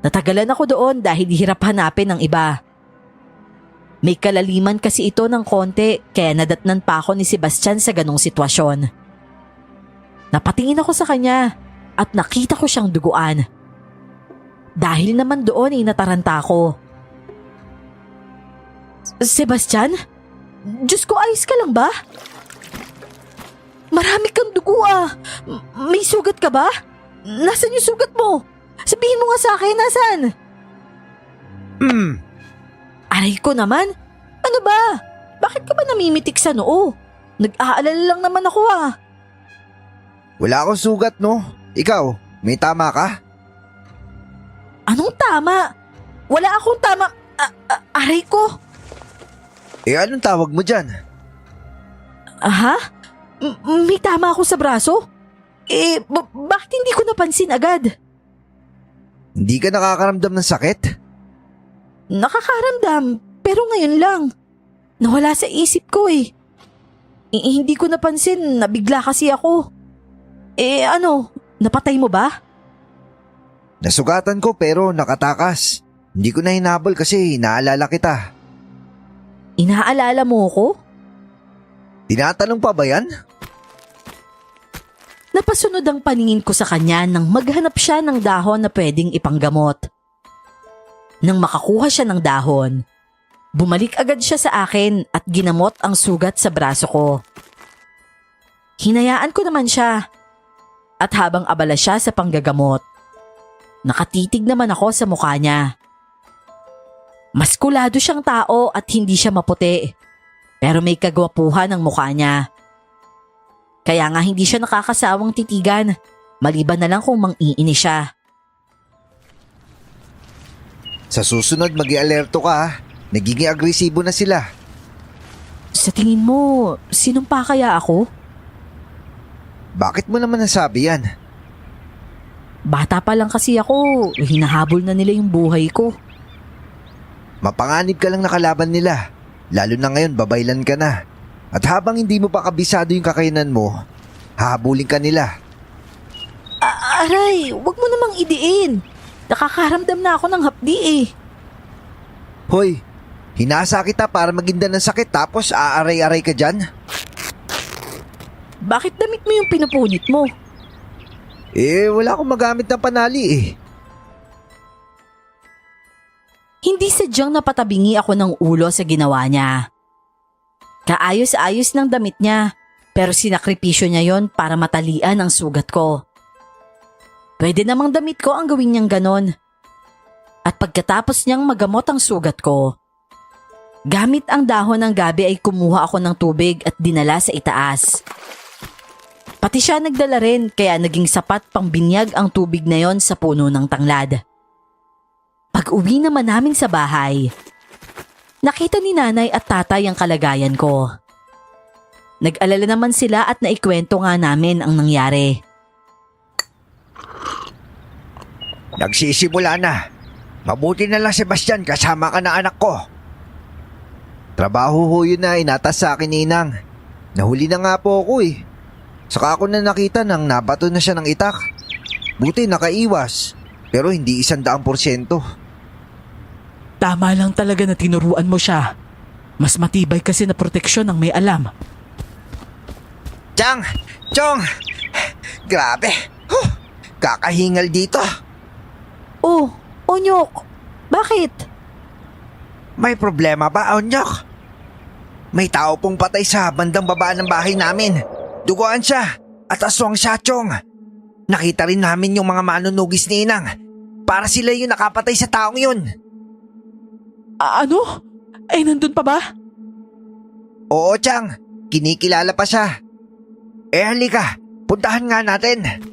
Natagalan ako doon dahil hirap hanapin ang iba. May kalaliman kasi ito ng konti kaya nadatnan pa ako ni Sebastian sa ganong sitwasyon. Napatingin ako sa kanya at nakita ko siyang duguan. Dahil naman doon ay nataranta ako. Sebastian? Diyos ko, ayos ka lang ba? Marami kang dugo ah. May sugat ka ba? Nasaan yung sugat mo? Sabihin mo nga sa akin, nasaan? Aray ko naman. Ano ba? Bakit ka ba namimitik sa noo? Nag-aalala lang naman ako ah. Wala akong sugat no. Ikaw, may tama ka? Anong tama? Wala akong tama. Aray ko. Anong tawag mo dyan? Aha? May tama ako sa braso? Bakit hindi ko napansin agad? Hindi ka nakakaramdam ng sakit? Nakakaramdam, pero ngayon lang. Nawala sa isip ko eh. Hindi ko napansin, nabigla kasi ako. Napatay mo ba? Nasugatan ko pero nakatakas. Hindi ko na hinabol kasi naalala kita. Inaalala mo ko? Tinatanong pa ba yan? Napasunod ang paningin ko sa kanya nang maghanap siya ng dahon na pwedeng ipanggamot. Nang makakuha siya ng dahon, bumalik agad siya sa akin at ginamot ang sugat sa braso ko. Hinayaan ko naman siya at habang abala siya sa panggagamot, nakatitig naman ako sa mukha niya. Maskulado siyang tao at hindi siya maputi, pero may kagwapuhan ang mukha niya. Kaya nga hindi siya nakakasawang titigan, maliban na lang kung mang-iini siya. Sa susunod mag-i-alerto ka ha. Nagiging agresibo na sila. Sa tingin mo, sinumpa kaya ako? Bakit mo naman nasabi yan? Bata pa lang kasi ako, hinahabol na nila yung buhay ko. Mapanganib ka lang nakalaban nila. Lalo na ngayon babaylan ka na. At habang hindi mo pa kabisado yung kakayanan mo, hahabulin ka nila. Aray, wag mo namang idiin. Nakakaramdam na ako ng hapdi eh. Hoy, hinasa kita para maginda ng sakit tapos aaray-aray ka dyan? Bakit damit mo yung pinupunit mo? Wala akong magamit ng panali eh. Hindi sadyang napatabingi ako ng ulo sa ginawa niya. Kaayos-ayos ng damit niya, pero sinakripisyo niya yon para matalian ang sugat ko. Pwede namang damit ko ang gawin niyang ganon. At pagkatapos niyang magamot ang sugat ko, gamit ang dahon ng gabi ay kumuha ako ng tubig at dinala sa itaas. Pati siya nagdala rin kaya naging sapat pang binyag ang tubig na yon sa puno ng tanglad. Pag-uwi naman namin sa bahay, nakita ni nanay at tatay ang kalagayan ko. Nag-alala naman sila at naikwento nga namin ang nangyari. Nagsisimula na. Mabuti na lang, Sebastian, kasama ka na anak ko. Trabaho ho yun na inatas sa akin, Ninang. Nahuli na nga po ako eh. Saka ako na nakita nang nabato na siya ng itak. Buti nakaiwas, pero hindi 100%. Tama lang talaga na tinuruan mo siya. Mas matibay kasi na proteksyon ang may alam. Chang! Chong! Grabe! Kakahingal dito. Oh, Onyok! Bakit? May problema ba, Onyok? May tao pong patay sa bandang baba ng bahay namin. Duguan siya at aswang siya, Chong. Nakita rin namin yung mga manunugis ni Inang. Para sila yung nakapatay sa taong yun. Ano? Ay, nandun pa ba? Oo, Chang. Kinikilala pa siya. Halika. Puntahan nga natin.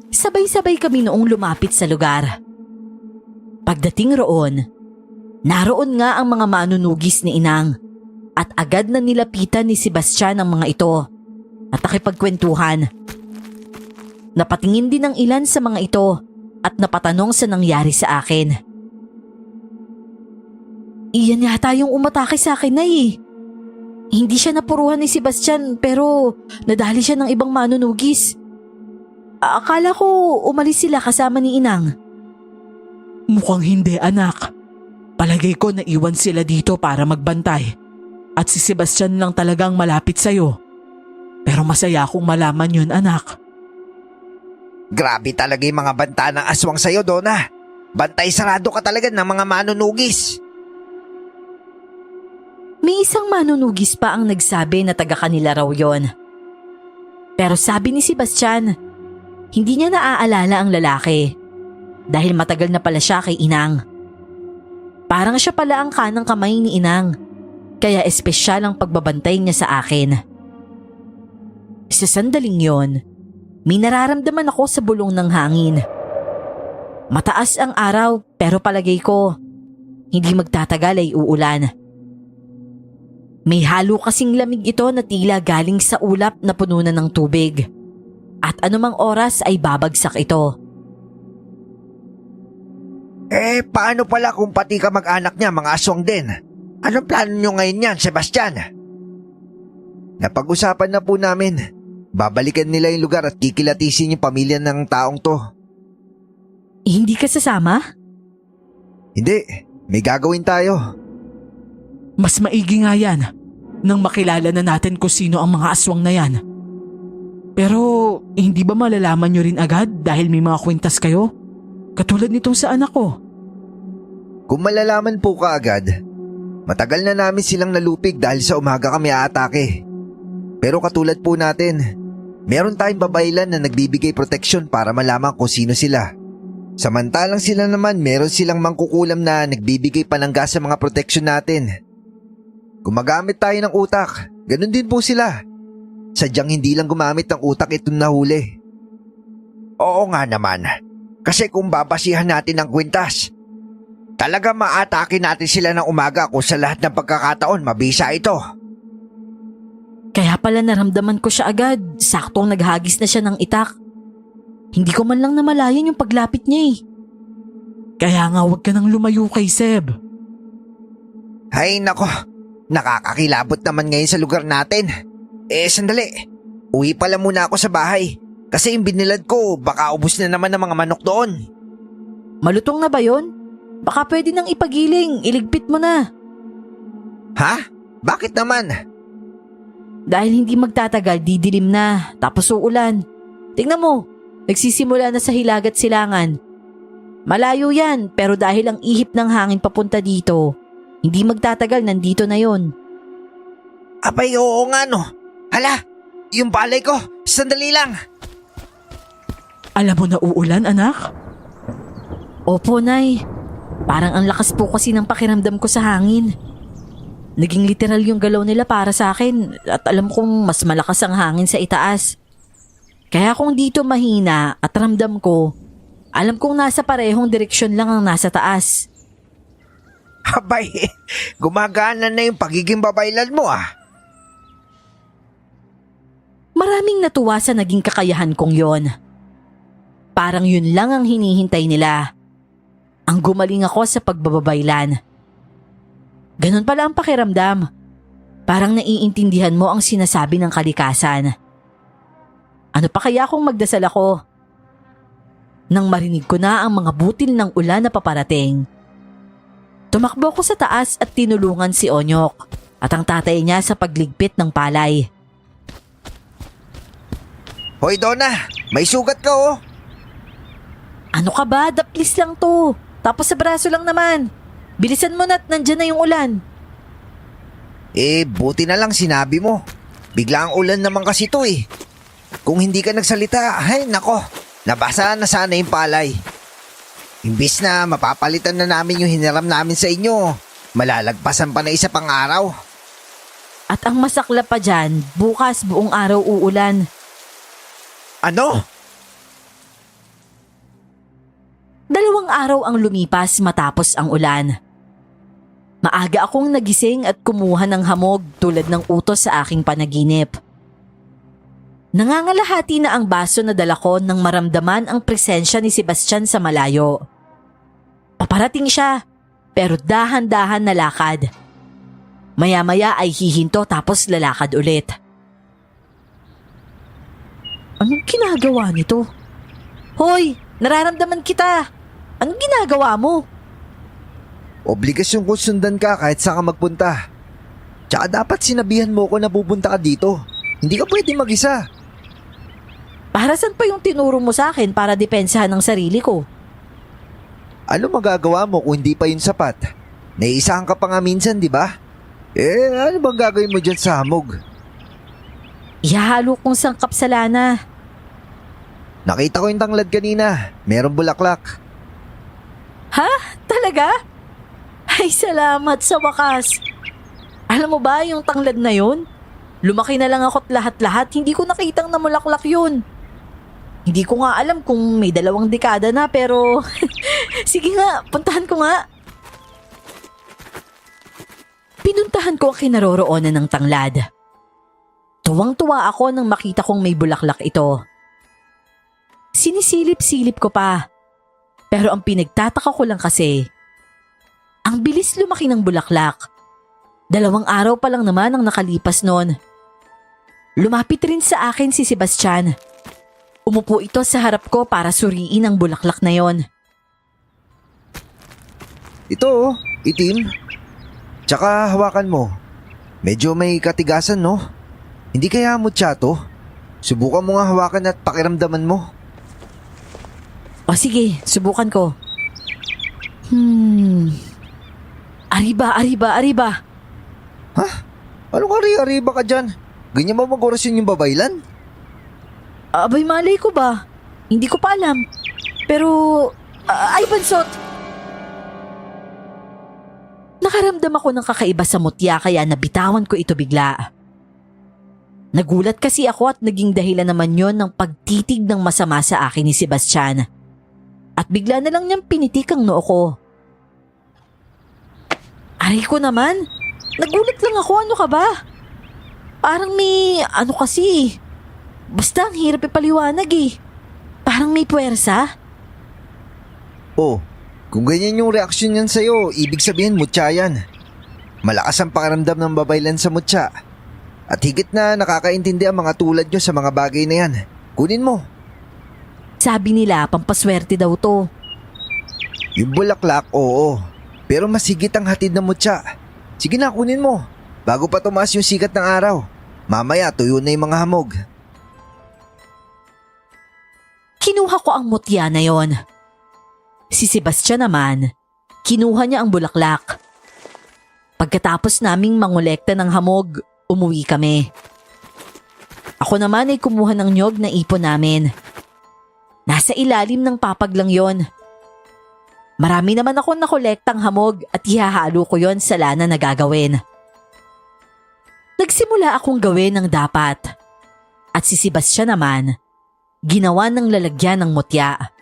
Sabay-sabay kami noong lumapit sa lugar. Pagdating roon, naroon nga ang mga manunugis ni Inang at agad na nilapitan ni Sebastian ang mga ito at nakipagkwentuhan. Napatingin din ang ilan sa mga ito at napatanong sa nangyari sa akin. Iyan yata yung umatake sa akin na eh. Hindi siya napuruhan ni Sebastian pero nadali siya ng ibang manunugis. Akala ko umalis sila kasama ni Inang. Mukhang hindi, anak. Palagay ko na iwan sila dito para magbantay. At si Sebastian lang talagang malapit sa'yo. Pero masaya akong malaman yun, anak. Grabe talaga yung mga banta ng aswang sa'yo, Donna. Bantay sarado ka talaga ng mga manunugis. May isang manunugis pa ang nagsabi na taga kanila raw yon. Pero sabi ni Sebastian, hindi niya naaalala ang lalaki dahil matagal na pala siya kay Inang. Parang siya pala ang kanang kamay ni Inang, kaya espesyal ang pagbabantay niya sa akin. Sa sandaling yon, may nararamdaman ako sa bulong ng hangin. Mataas ang araw pero palagay ko, hindi magtatagal ay uulan. May halo kasing lamig ito na tila galing sa ulap na puno na ng tubig. At anumang oras ay babagsak ito. Paano pala kung pati ka mag-anak niya mga aswang din? Anong plano niyo ngayon yan, Sebastian? Napag-usapan na po namin. Babalikan nila yung lugar at kikilatisin yung pamilya ng taong to. Hindi ka sasama? Hindi, may gagawin tayo. Mas maigi nga yan nang makilala na natin kung sino ang mga aswang na yan. Pero hindi ba malalaman nyo rin agad dahil may mga kwintas kayo? Katulad nitong sa anak ko. Kung malalaman po ka agad, matagal na namin silang nalupig dahil sa umaga kami aatake. Pero katulad po natin, meron tayong babaylan na nagbibigay proteksyon para malaman kung sino sila. Samantalang sila naman meron silang mangkukulam na nagbibigay panangga sa mga proteksyon natin. Gumagamit tayo ng utak, ganun din po sila. Sadyang hindi lang gumamit ng utak itong nahuli. Oo nga naman, kasi kung babasihan natin ang kwintas, talaga maatake natin sila ng umaga kung sa lahat ng pagkakataon mabisa ito. Kaya pala naramdaman ko siya agad, saktong naghagis na siya ng itak. Hindi ko man lang namalayan yung paglapit niya eh. Kaya nga huwag ka nang lumayo kay Seb. Ay nako, nakakakilabot naman ngayon sa lugar natin. Sandali, uwi pala muna ako sa bahay. Kasi yung binilad ko, baka ubos na naman ng mga manok doon. Malutong na ba yun? Baka pwede nang ipagiling, iligpit mo na. Ha? Bakit naman? Dahil hindi magtatagal, didilim na, tapos uulan. Tingnan mo, nagsisimula na sa Hilagat Silangan. Malayo yan, pero dahil ang ihip ng hangin papunta dito, hindi magtatagal, nandito na yon. Abay, oo nga no. Hala, yung palay ko, sandali lang. Alam mo na uulan, anak? Opo, Nay. Parang ang lakas po kasi ng pakiramdam ko sa hangin. Naging literal yung galaw nila para sa akin at alam kong mas malakas ang hangin sa itaas. Kaya kung dito mahina at ramdam ko, alam kong nasa parehong direksyon lang ang nasa taas. Abay, gumagana na yung pagiging babaylan mo ah. Maraming natuwa sa naging kakayahan kong yon. Parang yun lang ang hinihintay nila. Ang gumaling ako sa pagbababaylan. Ganun pala ang pakiramdam. Parang naiintindihan mo ang sinasabi ng kalikasan. Ano pa kaya kung magdasal ako? Nang marinig ko na ang mga butil ng ulan na paparating. Tumakbo ko sa taas at tinulungan si Onyok at ang tatay niya sa pagligpit ng palay. Hoy Donna, may sugat ka oh. Ano ka ba? Daplis lang to. Tapos sa braso lang naman. Bilisan mo na't nandyan na yung ulan. Buti na lang sinabi mo. Bigla ang ulan naman kasi to eh. Kung hindi ka nagsalita, ay nako, nabasa na sana yung palay. Imbis na mapapalitan na namin yung hiniram namin sa inyo, malalagpasan pa na isa pang araw. At ang masakla pa dyan, bukas buong araw uulan. Ano? 2 araw ang lumipas matapos ang ulan. Maaga akong nagising at kumuha ng hamog tulad ng utos sa aking panaginip. Nangangalahati na ang baso na dala ko nang maramdaman ang presensya ni Sebastian sa malayo. Paparating siya, pero dahan-dahan na lakad. Maya-maya ay hihinto tapos lalakad ulit. Anong ginagawa nito? Hoy, nararamdaman kita. Anong ginagawa mo? Obligasyon ko sundan ka kahit saan ka magpunta. Tsaka dapat sinabihan mo ko na pupunta ka dito. Hindi ka pwede mag-isa. Para saan pa yung tinuro mo sa akin para depensahan ng sarili ko? Ano magagawa mo kung hindi pa yun sapat? Naiisahan ka pa nga minsan, di ba? Ano bang gagawin mo dyan sa hamog? Ihahalo kong sangkap sa lana. Nakita ko yung tanglad kanina. Merong bulaklak. Ha? Talaga? Ay, salamat sa wakas. Alam mo ba yung tanglad na yun? Lumaki na lang ako't lahat-lahat, hindi ko nakitang namulaklak yun. Hindi ko nga alam kung may 2 dekada na pero sige nga, puntahan ko nga. Pinuntahan ko ang kinaroroonan ng tanglad. Tuwang-tuwa ako nang makita kong may bulaklak ito. Sinisilip-silip ko pa. Pero ang pinagtataka ko lang kasi, ang bilis lumaki ng bulaklak. 2 araw pa lang naman ang nakalipas noon. Lumapit rin sa akin si Sebastian. Umupo ito sa harap ko para suriin ang bulaklak na yon. Ito oh, itim. Tsaka hawakan mo. Medyo may katigasan no? Hindi kaya mutya to? Subukan mo nga hawakan at pakiramdaman mo. O sige, subukan ko. Ariba. Ha? Anong ari-ariba ka dyan? Ganyan ba mag-orasyon yung babaylan? Abay, malay ko ba? Hindi ko pa alam. Pero, ay bansot! Nakaramdam ako ng kakaiba sa mutya kaya nabitawan ko ito bigla. Nagulat kasi ako at naging dahilan naman yon ng pagtitig ng masama sa akin ni Sebastian. At bigla na lang niyang pinitik ang noo ko. Aray ko naman, nagulat lang ako, ano ka ba? Parang may ano kasi. Basta ang hirap ipaliwanag eh. Parang may puwersa. Oh, kung ganyan yung reaksyon yan sa'yo, ibig sabihin mutya yan. Malakas ang pakiramdam ng babaylan sa mutya. At higit na nakakaintindi ang mga tulad nyo sa mga bagay na yan. Kunin mo. Sabi nila, pampaswerte daw to. Yung bulaklak, oo. Pero mas higit ang hatid ng mutya. Sige na, kunin mo. Bago pa tumaas yung sikat ng araw. Mamaya tuyo na yung mga hamog. Kinuha ko ang mutya na yon. Si Sebastian naman, kinuha niya ang bulaklak. Pagkatapos naming mangolekta ng hamog, umuwi kami. Ako naman ay kumuha ng nyog na ipon namin. Nasa ilalim ng papag lang yon. Marami naman akong nakolektang hamog at ihahalo ko yon sa lana na gagawin. Nagsimula akong gawin ng dapat. At si Sebastian naman, ginawa ng lalagyan ng mutya.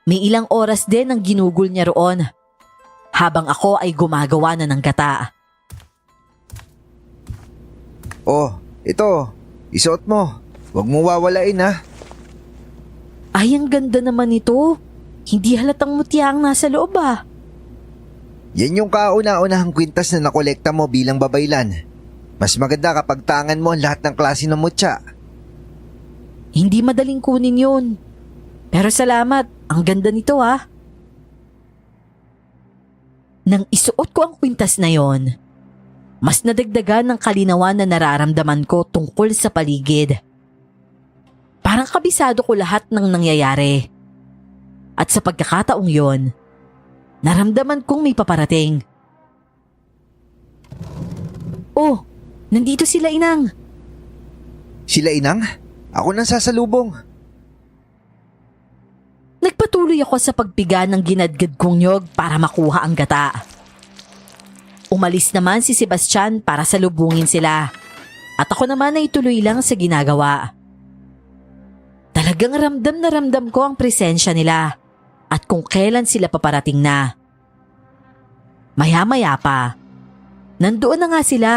May ilang oras din ang ginugol niya roon, habang ako ay gumagawa na ng gata. Oh, ito. Isuot mo. Huwag mo wawalain ha. Ay, ang ganda naman ito. Hindi halatang mutya ang nasa loob ah. Yan yung kauna-unahang kwintas na nakolekta mo bilang babaylan. Mas maganda kapag tangan mo ang lahat ng klase ng mutya. Hindi madaling kunin yun. Pero salamat, ang ganda nito ah. Nang isuot ko ang kwintas na yon, mas nadagdagan ng kalinawan na nararamdaman ko tungkol sa paligid. Parang kabisado ko lahat ng nangyayari. At sa pagkakataong yon, naramdaman kong may paparating. Oh, nandito sila, Inang. Sila, Inang? Ako nang sasalubong. Nagpatuloy ako sa pagpiga ng ginadgad kong nyog para makuha ang gata. Umalis naman si Sebastian para salubungin sila. At ako naman ay tuloy lang sa ginagawa. Talagang ramdam na ramdam ko ang presensya nila at kung kailan sila paparating na. Maya-maya pa, nandoon na nga sila.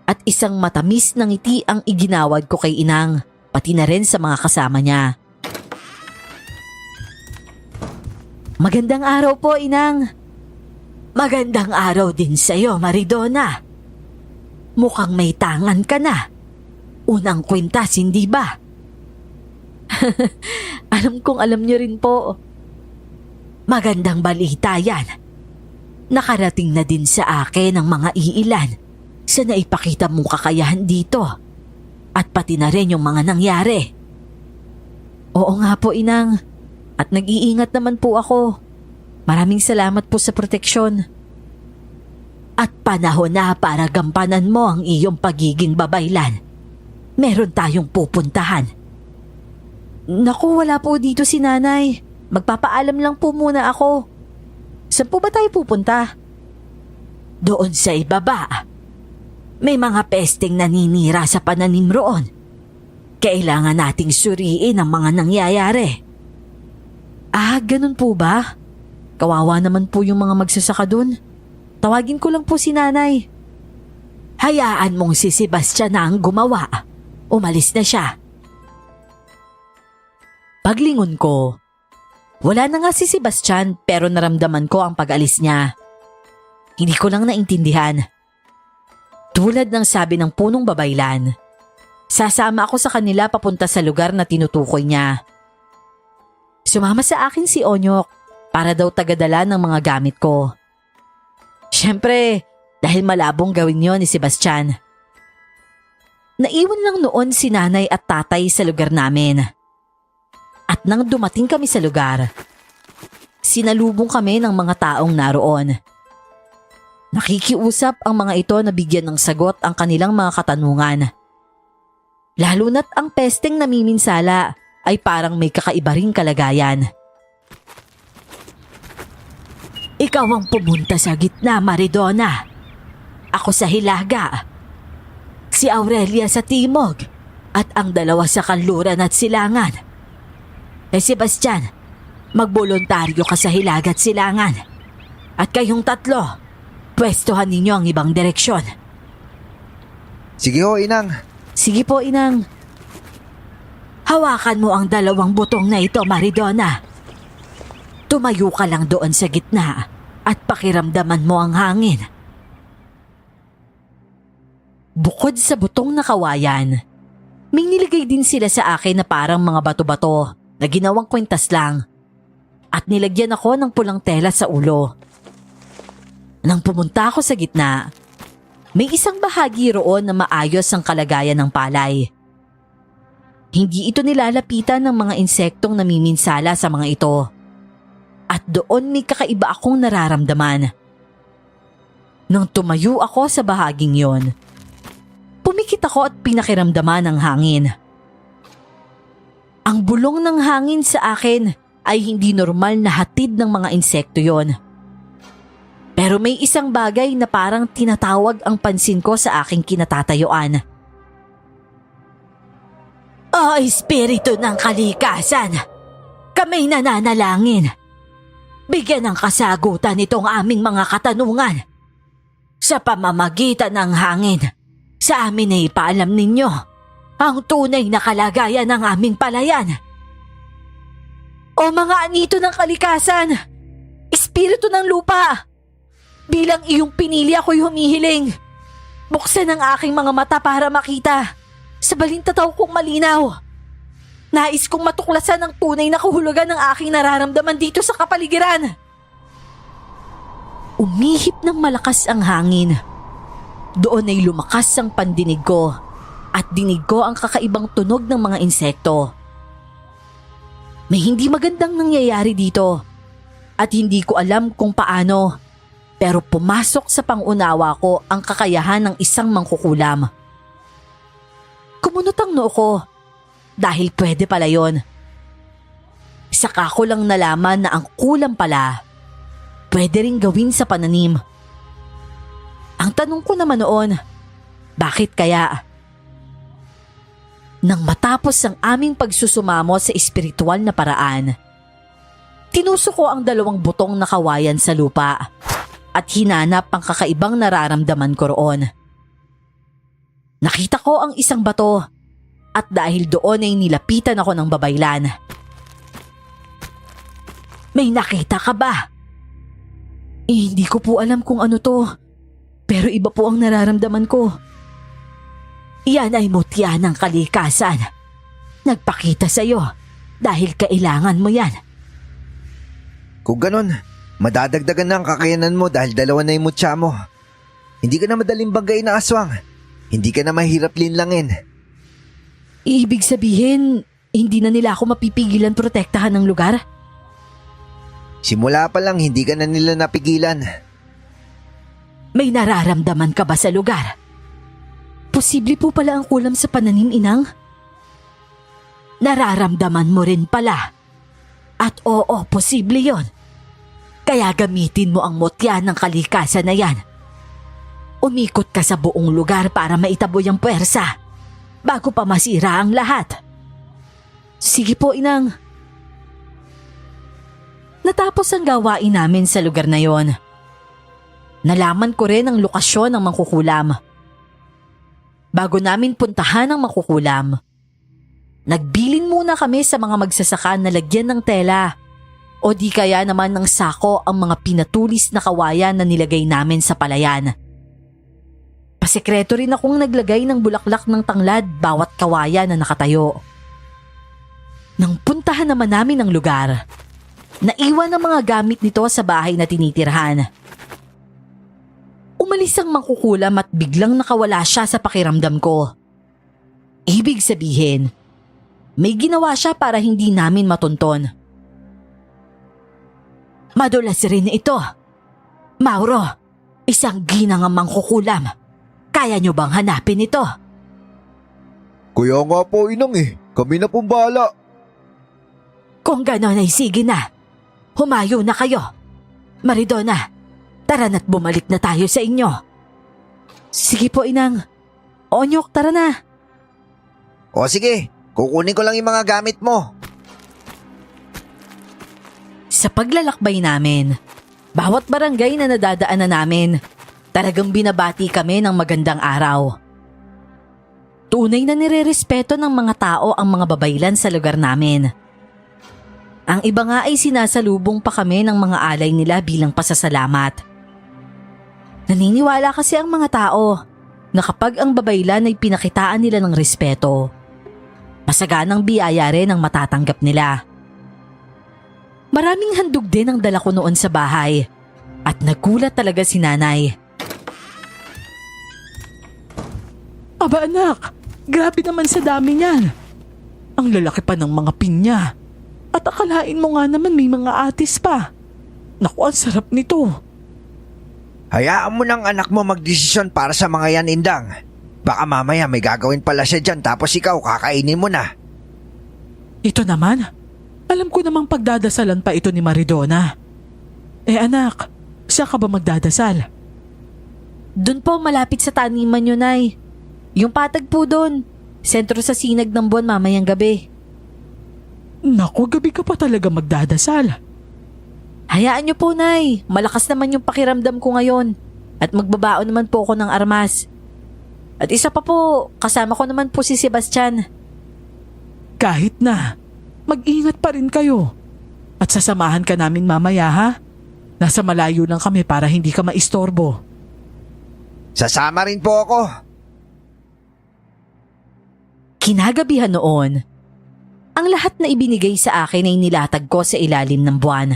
At isang matamis na ngiti ang iginawad ko kay Inang, pati na rin sa mga kasama niya. Magandang araw po, Inang. Magandang araw din sa'yo, Maridona. Mukhang may tangan ka na. Unang kwintas, hindi ba? Alam kong alam niyo rin po. Magandang balita yan. Nakarating na din sa akin ang mga iilan sa naipakita mong kakayahan dito at pati na rin yung mga nangyari. Oo nga po, Inang. At nag-iingat naman po ako. Maraming salamat po sa proteksyon. At panahon na para gampanan mo ang iyong pagiging babaylan. Meron tayong pupuntahan. Naku, wala po dito si Nanay. Magpapaalam lang po muna ako. Saan po ba tayo pupunta? Doon sa ibaba. May mga pesteng naninira sa pananim roon. Kailangan nating suriin ang mga nangyayari. Ah, ganun po ba? Kawawa naman po yung mga magsasaka dun. Tawagin ko lang po si Nanay. Hayaan mong si Sebastian na ang gumawa. Umalis na siya. Paglingon ko, wala na nga si Sebastian pero naramdaman ko ang pag-alis niya. Hindi ko lang naintindihan. Tulad ng sabi ng punong babaylan, sasama ako sa kanila papunta sa lugar na tinutukoy niya. Sumama sa akin si Onyok para daw tagadala ng mga gamit ko. Siyempre, dahil malabong gawin yon ni Sebastian. Naiwan lang noon si Nanay at Tatay sa lugar namin. At nang dumating kami sa lugar, sinalubong kami ng mga taong naroon. Nakikiusap ang mga ito na bigyan ng sagot ang kanilang mga katanungan. Lalo na't ang pesteng namiminsala ay parang may kakaiba ring kalagayan. Ikaw ang pumunta sa gitna, Maridona. Ako sa hilaga. Si Aurelia sa timog at ang dalawa sa kanluran at silangan. Sebastian, magboluntaryo ka sa hilaga at silangan. At kayong tatlo, pwestohan ninyo ang ibang direksyon. Sige ho, Inang. Sige po, Inang. Hawakan mo ang dalawang butong na ito, Maridona. Tumayo ka lang doon sa gitna at pakiramdaman mo ang hangin. Bukod sa butong na kawayan, may nilagay din sila sa akin na parang mga bato-bato na ginawang kwintas lang at nilagyan ako ng pulang tela sa ulo. Nang pumunta ako sa gitna, May isang bahagi roon na maayos ang kalagayan ng palay. Hindi ito nilalapitan ng mga insektong namiminsala sa mga ito. At doon may kakaiba akong nararamdaman. Nang tumayo ako sa bahaging yon, pumikit ako at pinakiramdaman ang hangin. Ang bulong ng hangin sa akin ay hindi normal na hatid ng mga insekto yon. Pero may isang bagay na parang tinatawag ang pansin ko sa aking kinatatayuan. O Espiritu ng Kalikasan, kami nananalangin. Bigyan ng kasagutan itong aming mga katanungan. Sa pamamagitan ng hangin, sa amin ay ipaalam ninyo ang tunay na kalagayan ng aming palayan. O mga anito ng kalikasan, Espiritu ng lupa, bilang iyong pinili ako'y humihiling. Buksan ang aking mga mata para makita sa balintataw kong malinaw. Nais kong matuklasan ang tunay na kahulugan ng aking nararamdaman dito sa kapaligiran. Umihip ng malakas ang hangin. Doon ay lumakas ang pandinig ko at dinig ko ang kakaibang tunog ng mga insekto. May hindi magandang nangyayari dito at hindi ko alam kung paano, pero pumasok sa pangunawa ko ang kakayahan ng isang mangkukulam. Kumunot ang noo ko dahil pwede pala yon. Saka ko lang nalaman na ang kulam pala pwede rin gawin sa pananim. Ang tanong ko naman noon, bakit kaya? Nang matapos ang aming pagsusumamo sa espiritual na paraan, tinusok ko ang 2 butong na kawayan sa lupa at hinanap ang kakaibang nararamdaman ko roon. Nakita ko ang isang bato at dahil doon ay nilapitan ako ng babaylan. May nakita ka ba? Hindi ko po alam kung ano to, pero iba po ang nararamdaman ko. Yan ay mutya ng kalikasan. Nagpakita sa'yo dahil kailangan mo yan. Kung ganon, madadagdagan na ang kakayanan mo dahil 2 na yung mutya mo. Hindi ka na madaling banggain na aswang. Hindi ka na mahirap linlangin. Ibig sabihin, hindi na nila ako mapipigilan protektahan ng lugar? Simula pa lang hindi ka na nila napigilan. May nararamdaman ka ba sa lugar? Posible po pala ang kulam sa pananim, Inang? Nararamdaman mo rin pala. At oo, posible yon. Kaya gamitin mo ang mutya ng kalikasan na yan. Umikot ka sa buong lugar para maitaboy ang puwersa bago pa masira ang lahat. Sige po, Inang. Natapos ang gawain namin sa lugar na yon. Nalaman ko rin ang lokasyon ng mangkukulam. Bago namin puntahan ang mangkukulam, nagbilin muna kami sa mga magsasaka na lagyan ng tela o di kaya naman ng sako ang mga pinatulis na kawayan na nilagay namin sa palayan. Pasekreto rin akong naglagay ng bulaklak ng tanglad bawat kawayan na nakatayo. Nang puntahan naman namin ang lugar, naiwan ang mga gamit nito sa bahay na tinitirhan. Umalis ang mangkukulam at biglang nakawala siya sa pakiramdam ko. Ibig sabihin, may ginawa siya para hindi namin matunton. Madulas rin ito. Mauro, isang ginangang mangkukulam. Kaya niyo bang hanapin ito? Kaya nga po, Inang Kami na pong bahala. Kung gano'n ay sige na. Humayo na kayo. Maridona, tara na't bumalik na tayo sa inyo. Sige po, Inang. Onyok, tara na. O sige, kukunin ko lang yung mga gamit mo. Sa paglalakbay namin, bawat barangay na nadadaanan namin, talagang binabati kami ng magandang araw. Tunay na nirerespeto ng mga tao ang mga babaylan sa lugar namin. Ang iba nga ay sinasalubong pa kami ng mga alay nila bilang pasasalamat. Naniniwala kasi ang mga tao na kapag ang babaylan ay pinakitaan nila ng respeto, masaganang biyaya rin ang matatanggap nila. Maraming handog din ang dala ko noon sa bahay at nagulat talaga si nanay. Aba anak, grabe naman sa dami niyan. Ang lalaki pa ng mga pinya. At akalain mo nga naman may mga atis pa. Naku, ang sarap nito. Hayaan mo ng anak mo magdesisyon para sa mga yan, Indang. Baka mamaya may gagawin pala siya dyan tapos ikaw kakainin mo na. Ito naman, alam ko namang pagdadasalan pa ito ni Maridona. Eh anak, saan ka ba magdadasal? Doon po malapit sa taniman nyo, Nay. Yung patag po doon. Sentro sa sinag ng buwan mamayang gabi. Naku, gabi ka pa talaga magdadasal. Hayaan nyo po, Nay. Malakas naman yung pakiramdam ko ngayon. At magbabaon naman po ako ng armas. At isa pa po, kasama ko naman po si Sebastian. Kahit na, mag-ingat pa rin kayo. At sasamahan ka namin mamaya ha? Nasa malayo lang kami para hindi ka maistorbo. Sasama rin po ako. Kinagabihan noon, ang lahat na ibinigay sa akin ay nilatag ko sa ilalim ng buwan.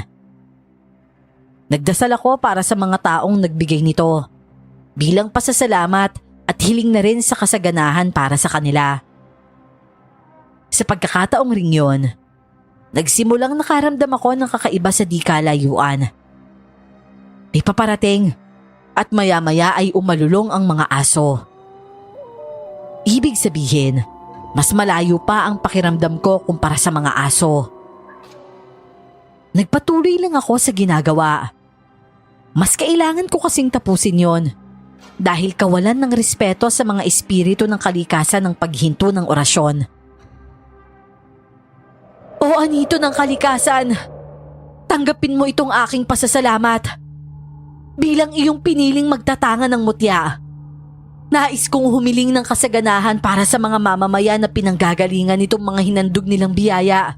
Nagdasal ako para sa mga taong nagbigay nito, bilang pasasalamat at hiling na rin sa kasaganahan para sa kanila. Sa pagkakataong ring yun, nagsimulang nakaramdam ako ng kakaiba sa di kalayuan. May paparating at maya-maya ay umalulong ang mga aso. Ibig sabihin, mas malayo pa ang pakiramdam ko kumpara sa mga aso. Nagpatuloy lang ako sa ginagawa. Mas kailangan ko kasing tapusin yon dahil kawalan ng respeto sa mga espiritu ng kalikasan ng paghinto ng orasyon. O anito ng kalikasan, tanggapin mo itong aking pasasalamat. Bilang iyong piniling magtatanga ng mutya, nais kong humiling ng kasaganahan para sa mga mamamayan na pinanggagalingan nitong mga hinandog nilang biyaya.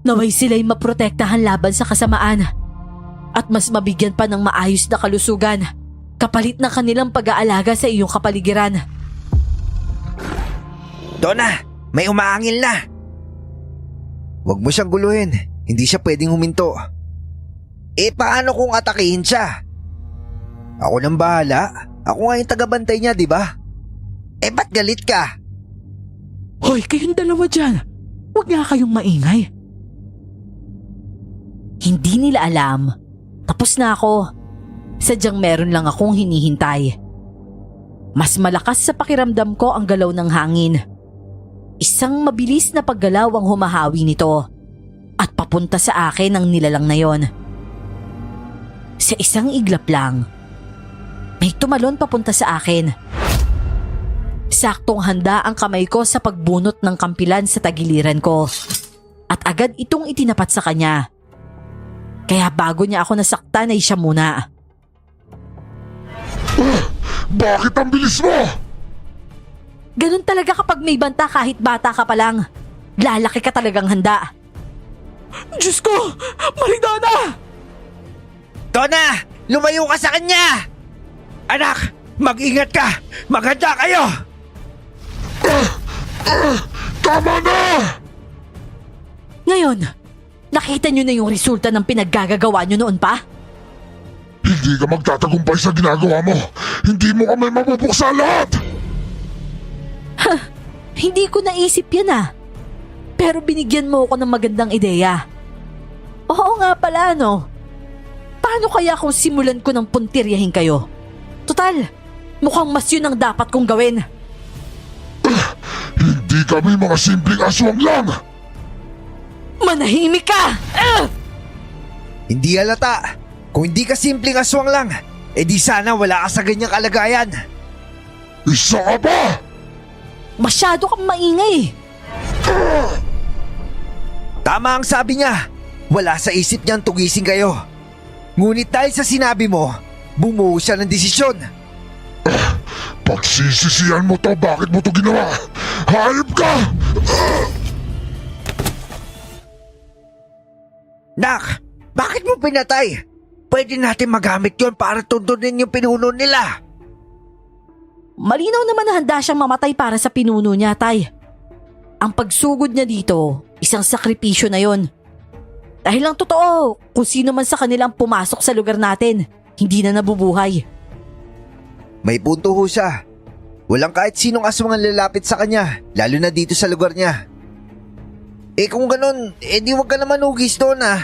Naway sila'y maprotektahan laban sa kasamaan at mas mabigyan pa ng maayos na kalusugan kapalit ng kanilang pag-aalaga sa iyong kapaligiran. Donna, may umaangil na. Huwag mo siyang guluhin. Hindi siya pwedeng huminto. Eh paano kung atakihin siya? Ako nang bahala. Ako nga yung tagabantay niya, di ba? Eh ba't galit ka? Hoy, kayong dalawa dyan. Huwag nga kayong maingay. Hindi nila alam. Tapos na ako. Sadyang meron lang akong hinihintay. Mas malakas sa pakiramdam ko ang galaw ng hangin. Isang mabilis na paggalaw ang humahawi nito. At papunta sa akin ang nilalang na yon. Sa isang iglap lang, may tumalon papunta sa akin. Saktong handa ang kamay ko sa pagbunot ng kampilan sa tagiliran ko. At agad itong itinapat sa kanya. Kaya bago niya ako nasaktan ay siya muna. Bakit ang bilis mo? Ganun talaga kapag may banta kahit bata ka pa lang. Lalaki ka talagang handa. Diyos ko! Maridona! Donna, lumayo ka sa kanya! Anak, mag-ingat ka! Maghanda kayo! Tama na! Ngayon, nakita niyo na yung resulta ng pinaggagawa niyo noon pa? Hindi ka magtatagumpay sa ginagawa mo. Hindi mo kami mapupuksa lahat! Hindi ko naisip yan ah. Pero binigyan mo ako ng magandang ideya. Oo nga pala no. Paano kaya kung simulan ko ng puntiryahin kayo? Total, mukhang mas yun ang dapat kong gawin. Hindi kami mga simpleng aswang lang! Manahimik ka! Hindi halata. Kung hindi ka simpleng aswang lang, di sana wala ka sa ganyang kalagayan. Isa ka pa! Masyado kang maingay. Tama ang sabi niya. Wala sa isip niyang tugisin kayo. Ngunit dahil sa sinabi mo, bumuo siya ng desisyon. Pagsisisihan mo to, bakit mo to ginawa? Hayop ka! Nak, bakit mo pinatay? Pwede natin magamit yon para tuntunin yung pinuno nila. Malinaw naman na handa siyang mamatay para sa pinuno niya, Tay. Ang pagsugod niya dito, isang sakripisyo na yon. Dahil lang totoo, kung sino man sa kanilang pumasok sa lugar natin, hindi na nabubuhay. May punto ho siya. Walang kahit sinong aswang ang lalapit sa kanya, lalo na dito sa lugar niya. Kung ganun, di wag ka na manugis doon ah.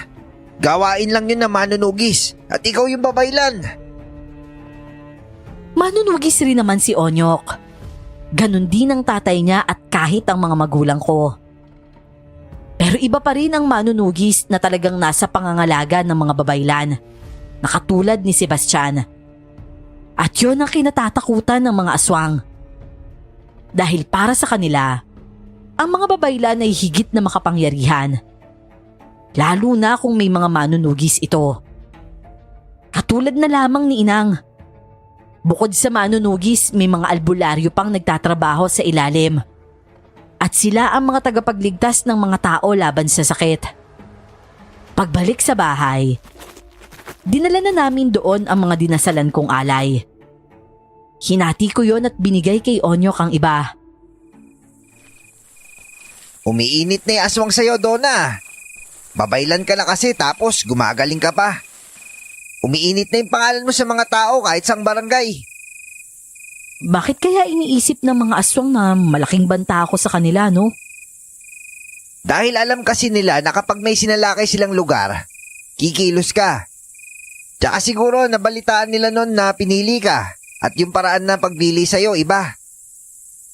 Gawain lang yun na manunugis at ikaw yung babaylan. Manunugis rin naman si Onyok. Ganon din ang tatay niya at kahit ang mga magulang ko. Pero iba pa rin ang manunugis na talagang nasa pangangalaga ng mga babaylan, na katulad ni Sebastian. At yun ang kinatatakutan ng mga aswang. Dahil para sa kanila, ang mga babaylan ay higit na makapangyarihan. Lalo na kung may mga manunugis ito. Katulad na lamang ni Inang. Bukod sa manunugis, may mga albularyo pang nagtatrabaho sa ilalim. At sila ang mga tagapagligtas ng mga tao laban sa sakit. Pagbalik sa bahay, dinala na namin doon ang mga dinasalan kong alay. Hinati ko yon at binigay kay Onyok ang iba. Umiinit na yung aswang sa'yo, Donna. Babaylan ka na kasi tapos gumagaling ka pa. Umiinit na yung pangalan mo sa mga tao kahit sang barangay. Bakit kaya iniisip ng mga aswang na malaking banta ako sa kanila, no? Dahil alam kasi nila na kapag may sinalakay silang lugar, kikilos ka. Tsaka siguro nabalitaan nila nun na pinili ka at yung paraan na pagpili sa'yo iba.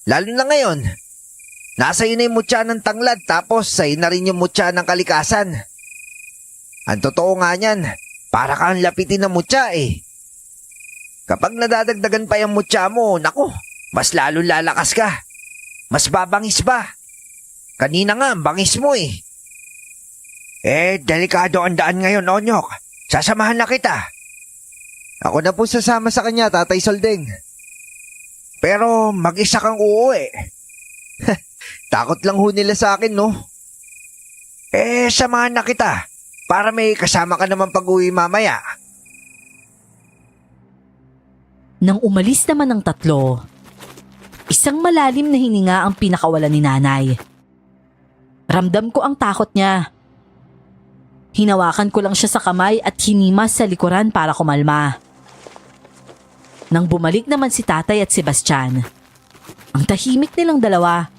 Lalo na ngayon, nasa iyo na yung mutya ng tanglad tapos sa'yo na rin yung mutya ng kalikasan. Ang totoo nga niyan, para kang lapitin ng mutya eh. Kapag nadadagdagan pa yung mutya mo, naku, mas lalo lalakas ka. Mas babangis ba? Kanina nga, bangis mo eh. Delikado ang daan ngayon, Onyok. Sasamahan na kita. Ako na po sasama sa kanya, Tatay Soldeng. Pero mag-isa kang uuwi. Takot lang ho nila sa akin, no? Samahan na kita para may kasama ka naman pag-uwi mamaya. Nang umalis naman ang tatlo, isang malalim na hininga ang pinakawalan ni nanay. Ramdam ko ang takot niya. Hinawakan ko lang siya sa kamay at hinimas sa likuran para kumalma. Nang bumalik naman si tatay at Sebastian, ang tahimik nilang dalawa.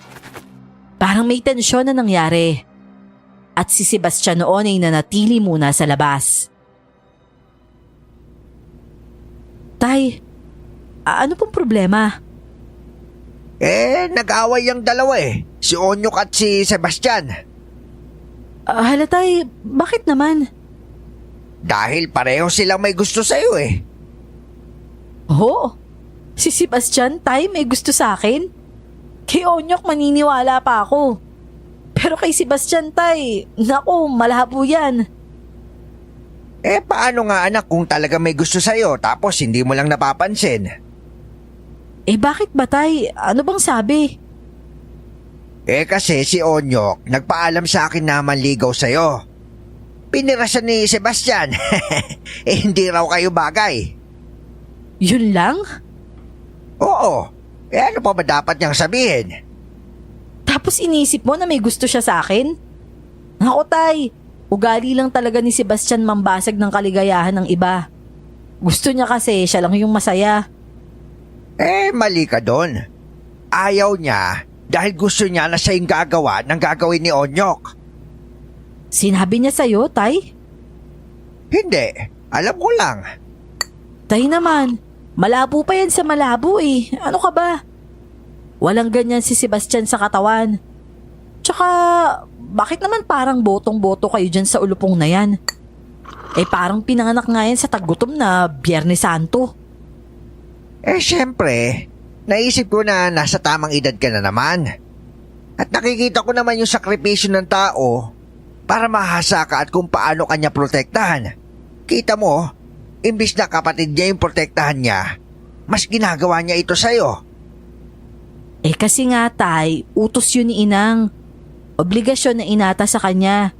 Parang may tensyon na nangyari. At si Sebastian noon ay nanatili muna sa labas. Tay, ano pong problema? Nag-away ang dalawa eh. Si Onyok at si Sebastian. Hala tay, bakit naman? Dahil pareho silang may gusto sa'yo eh. Oo, si Sebastian tay may gusto sa akin. Kay Onyok maniniwala pa ako. Pero kay Sebastian tay, naku, malabo yan. Paano nga anak kung talaga may gusto sa'yo tapos hindi mo lang napapansin? Bakit ba tay? Ano bang sabi? Kasi si Onyok nagpaalam sa akin na manligaw sa'yo. Pinira siya ni Sebastian. Hindi raw kayo bagay. Yun lang? Oo. Ano pa ba dapat niyang sabihin? Tapos inisip mo na may gusto siya sa akin? Naku tay, ugali lang talaga ni Sebastian mambasag ng kaligayahan ng iba. Gusto niya kasi siya lang yung masaya. Mali ka doon. Ayaw niya dahil gusto niya na siya yung gagawa ng gagawin ni Onyok. Sinabi niya sa'yo, tay? Hindi. Alam ko lang. Tay naman, malabo pa yan sa malabo eh. Ano ka ba? Walang ganyan si Sebastian sa katawan. Tsaka, bakit naman parang botong-boto kayo dyan sa ulupong na yan? Parang pinanganak nga yan sa taggutom na Biyernes Santo. Siyempre, naisip ko na nasa tamang edad ka na naman. At nakikita ko naman yung sakripisyo ng tao para mahasa ka at kung paano kanya protektahan. Kita mo, imbis na kapatid niya yung protektahan niya, mas ginagawa niya ito sa'yo. Kasi nga tay, utos yun ni Inang. Obligasyon na inata sa kanya.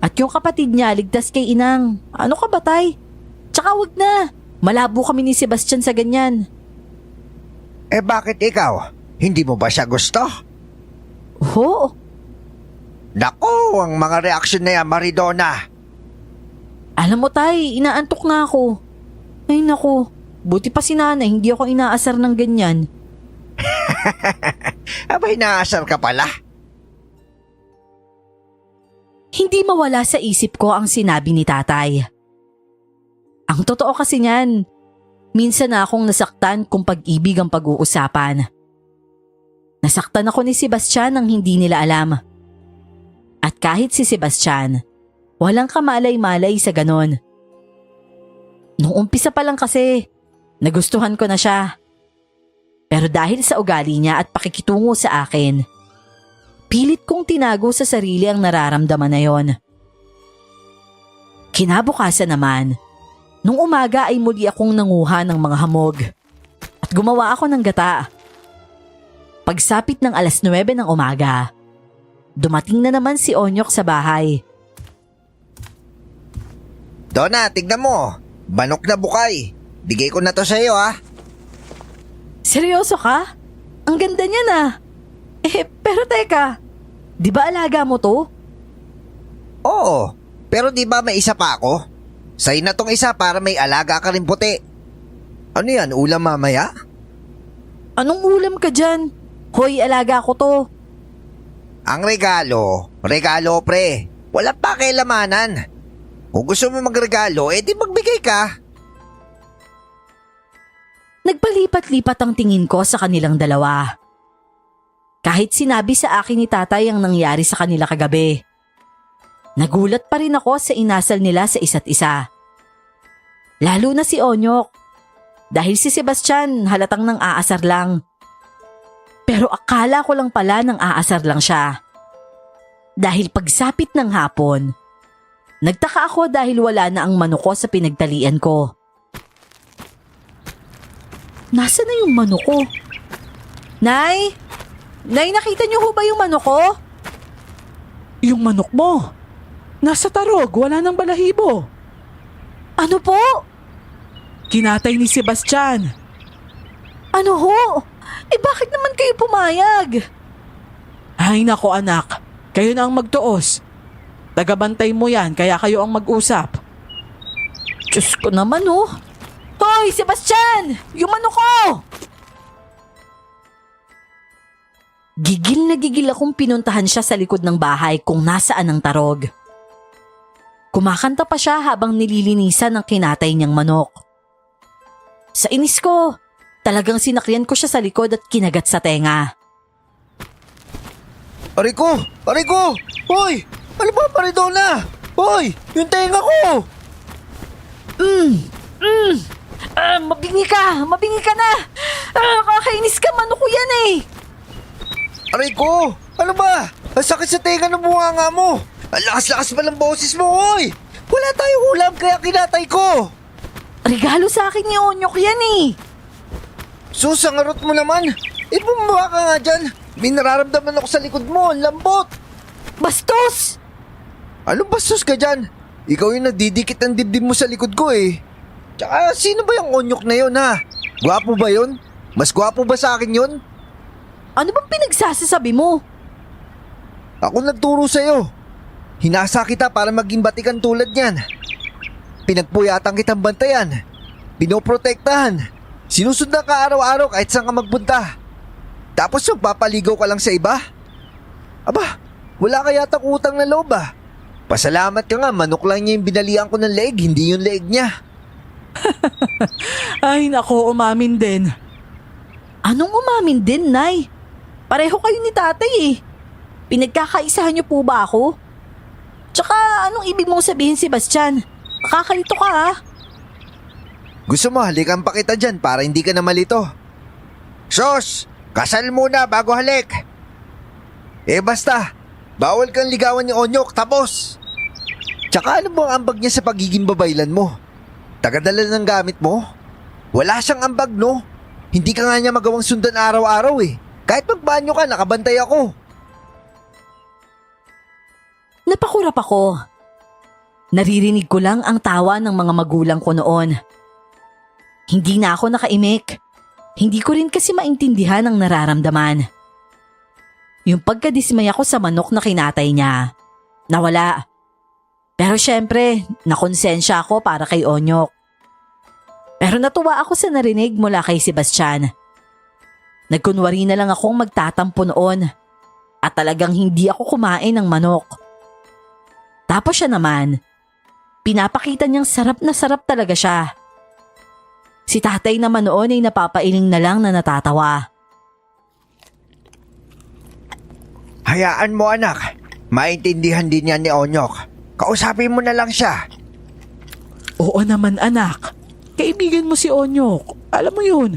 At yung kapatid niya, ligtas kay Inang. Ano ka ba tay? Tsaka wag na. Malabo kami ni Sebastian sa ganyan. Bakit ikaw? Hindi mo ba siya gusto? Oo. Naku, ang mga reaksyon na yan, Maridona. Alam mo tay, inaantok na ako. Ay naku, buti pa si nanay, hindi ako inaasar ng ganyan. Abay, naasar ka pala. Hindi mawala sa isip ko ang sinabi ni tatay. Ang totoo kasi niyan, minsan na akong nasaktan kung pag-ibig ang pag-uusapan. Nasaktan ako ni Sebastian nang hindi nila alam. At kahit si Sebastian, walang kamalay-malay sa ganon. Nung umpisa pa lang kasi, nagustuhan ko na siya. Pero dahil sa ugali niya at pakikitungo sa akin, pilit kong tinago sa sarili ang nararamdaman na yon. Kinabukasan naman, nung umaga ay muli akong nanguha ng mga hamog at gumawa ako ng gata. Pagsapit ng 9:00 ng umaga, dumating na naman si Onyok sa bahay. Donna, tignan mo. Banok na bukay. Bigay ko na to sa'yo, ha? Seryoso ka? Ang ganda niya na. Pero teka, di ba alaga mo to? Oo, pero di ba may isa pa ako? Sa'yo na tong isa para may alaga ka rin puti. Ano yan, ulam mamaya? Anong ulam ka dyan? Hoy, alaga ko to. Ang regalo pre. Wala pa kailamanan. Kung gusto mo magregalo, di magbigay ka. Nagpalipat-lipat ang tingin ko sa kanilang dalawa. Kahit sinabi sa akin ni tatay ang nangyari sa kanila kagabi, nagulat pa rin ako sa inasal nila sa isa't isa. Lalo na si Onyok. Dahil si Sebastian halatang nang aasar lang. Pero akala ko lang pala nang aasar lang siya. Dahil pagsapit ng hapon, nagtaka ako dahil wala na ang manok ko sa pinagtalian ko. Nasaan na yung manok ko? Nay? Nay, nakita niyo ho ba yung manok ko? Yung manok mo, nasa tarog, wala nang balahibo. Ano po? Kinatay ni Sebastian. Ano ho? Bakit naman kayo pumayag? Ay nako anak, kayo na ang magtuos. Tagabantay mo yan, kaya kayo ang mag-usap. Diyos ko naman oh. Hoy, Sebastian! Yung manok ko! Gigil na gigil akong pinuntahan siya sa likod ng bahay kung nasaan ang tarog. Kumakanta pa siya habang nililinisan ng kinatay niyang manok. Sa inis ko, talagang sinakyan ko siya sa likod at kinagat sa tenga. Aray ko! Hoy! Ano ba, Paridona? Hoy! Yung tenga ko! Mabingi ka na! Kakainis ka, manok ko yan eh! Aray ko! Ano ba? Ang sakit sa tenga ng bunganga mo! Ang lakas-lakas pa ng boses mo, hoy! Wala tayong ulam kaya kinatay ko! Regalo sa akin ni Onyok yan eh! Sus, ang arot mo naman! Bumaba ka nga dyan! May nararamdaman ako sa likod mo, ang lambot! Bastos! Anong bastos ka dyan? Ikaw yung nadidikit ang dibdib mo sa likod ko eh. Tsaka sino ba yung Onyok na yun ha? Gwapo ba yun? Mas gwapo ba sa akin yun? Ano bang pinagsasasabi mo? Ako nagturo sa'yo. Hinasa kita para maging batikan tulad niyan. Pinagpuyatan kitang bantayan. Pinoprotektahan. Sinusundan ka araw-araw kahit saan ka magpunta. Tapos magpapaligaw ka lang sa iba? Aba, wala ka yatang utang na loob ah. Pasalamat ka nga, manok lang niya yung binalian ko ng leeg, hindi yung leeg niya. Ay nako, umamin din. Anong umamin din, Nay? Pareho kayo ni tatay eh. Pinagkakaisahan niyo po ba ako? Tsaka anong ibig mong sabihin, Sebastian? Nakakalito ka ha? Gusto mo halikan pa kita dyan para hindi ka na malito. Sos, kasal muna bago halik. Basta, bawal kang ligawan ni Onyok, tapos. Tsaka ano bang ambag niya sa pagiging babaylan mo? Tagadala ng gamit mo? Wala siyang ambag no? Hindi ka nga niya magawang sundan araw-araw eh. Kahit magbanyo ka, nakabantay ako. Napakurap ako. Naririnig ko lang ang tawa ng mga magulang ko noon. Hindi na ako nakaimik. Hindi ko rin kasi maintindihan ang nararamdaman. Yung pagkadismay ako sa manok na kinatay niya, nawala. Pero syempre, nakonsensya ako para kay Onyok. Pero natuwa ako sa narinig mula kay Sebastian. Nagkunwari na lang akong magtatampo noon at talagang hindi ako kumain ng manok. Tapos siya naman, pinapakita niyang sarap na sarap talaga siya. Si tatay naman noon ay napapailing na lang na natatawa. Hayaan mo anak, maintindihan din yan ni Onyok. Kausapin mo na lang siya. Oo naman anak, kaibigan mo si Onyok. Alam mo yun,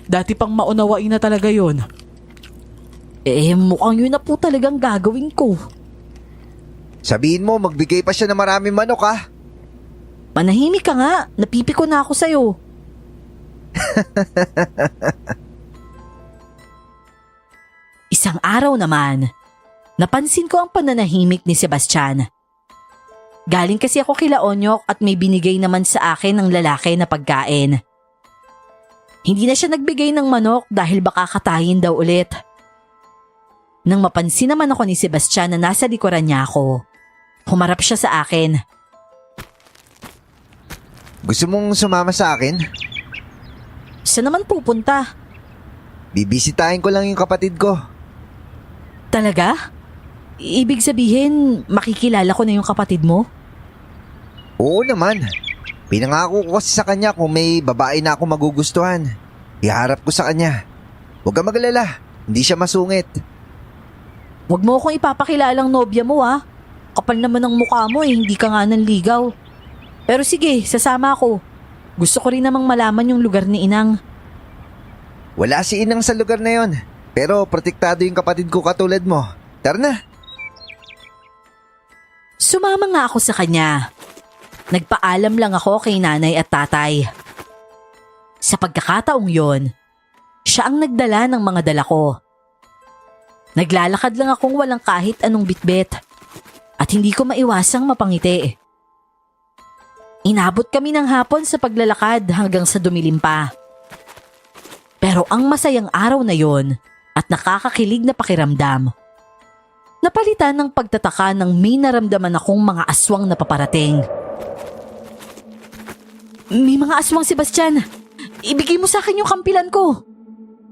dati pang maunawain na talaga yun. Mukhang yun na po talagang gagawin ko. Sabihin mo, magbigay pa siya ng maraming manok ha. Manahimik ka nga, napipiko na ako sa'yo. Isang araw naman, napansin ko ang pananahimik ni Sebastian. Galing kasi ako kila Onyok at may binigay naman sa akin ng lalaki na pagkain. Hindi na siya nagbigay ng manok dahil baka katayin daw ulit. Nang mapansin naman ako ni Sebastian na nasa likuran niya ako, humarap siya sa akin. Gusto mong sumama sa akin? Saan naman pupunta? Bibisitahin ko lang yung kapatid ko. Talaga? Ibig sabihin, makikilala ko na yung kapatid mo? Oo naman. Pinangako ko kasi sa kanya kung may babae na ako magugustuhan. Iharap ko sa kanya. Huwag ka magalala, hindi siya masungit. Huwag mo akong ipapakilalang nobya mo ha. Kapal naman ang mukha mo hindi ka nga nanligaw. Pero sige, sasama ako. Gusto ko rin namang malaman yung lugar ni Inang. Wala si Inang sa lugar na yon. Pero protektado yung kapatid ko katulad mo. Tara na. Sumama nga ako sa kanya. Nagpaalam lang ako kay nanay at tatay. Sa pagkakataong yon, siya ang nagdala ng mga dala ko. Naglalakad lang akong walang kahit anong bitbit at hindi ko maiwasang mapangiti. Inabot kami ng hapon sa paglalakad hanggang sa dumilim pa. Pero ang masayang araw na yon at nakakakilig na pakiramdam, napalitan ng pagtataka nang may naramdaman akong mga aswang na paparating. May mga aswang, Sebastian! Ibigay mo sa akin yung kampilan ko!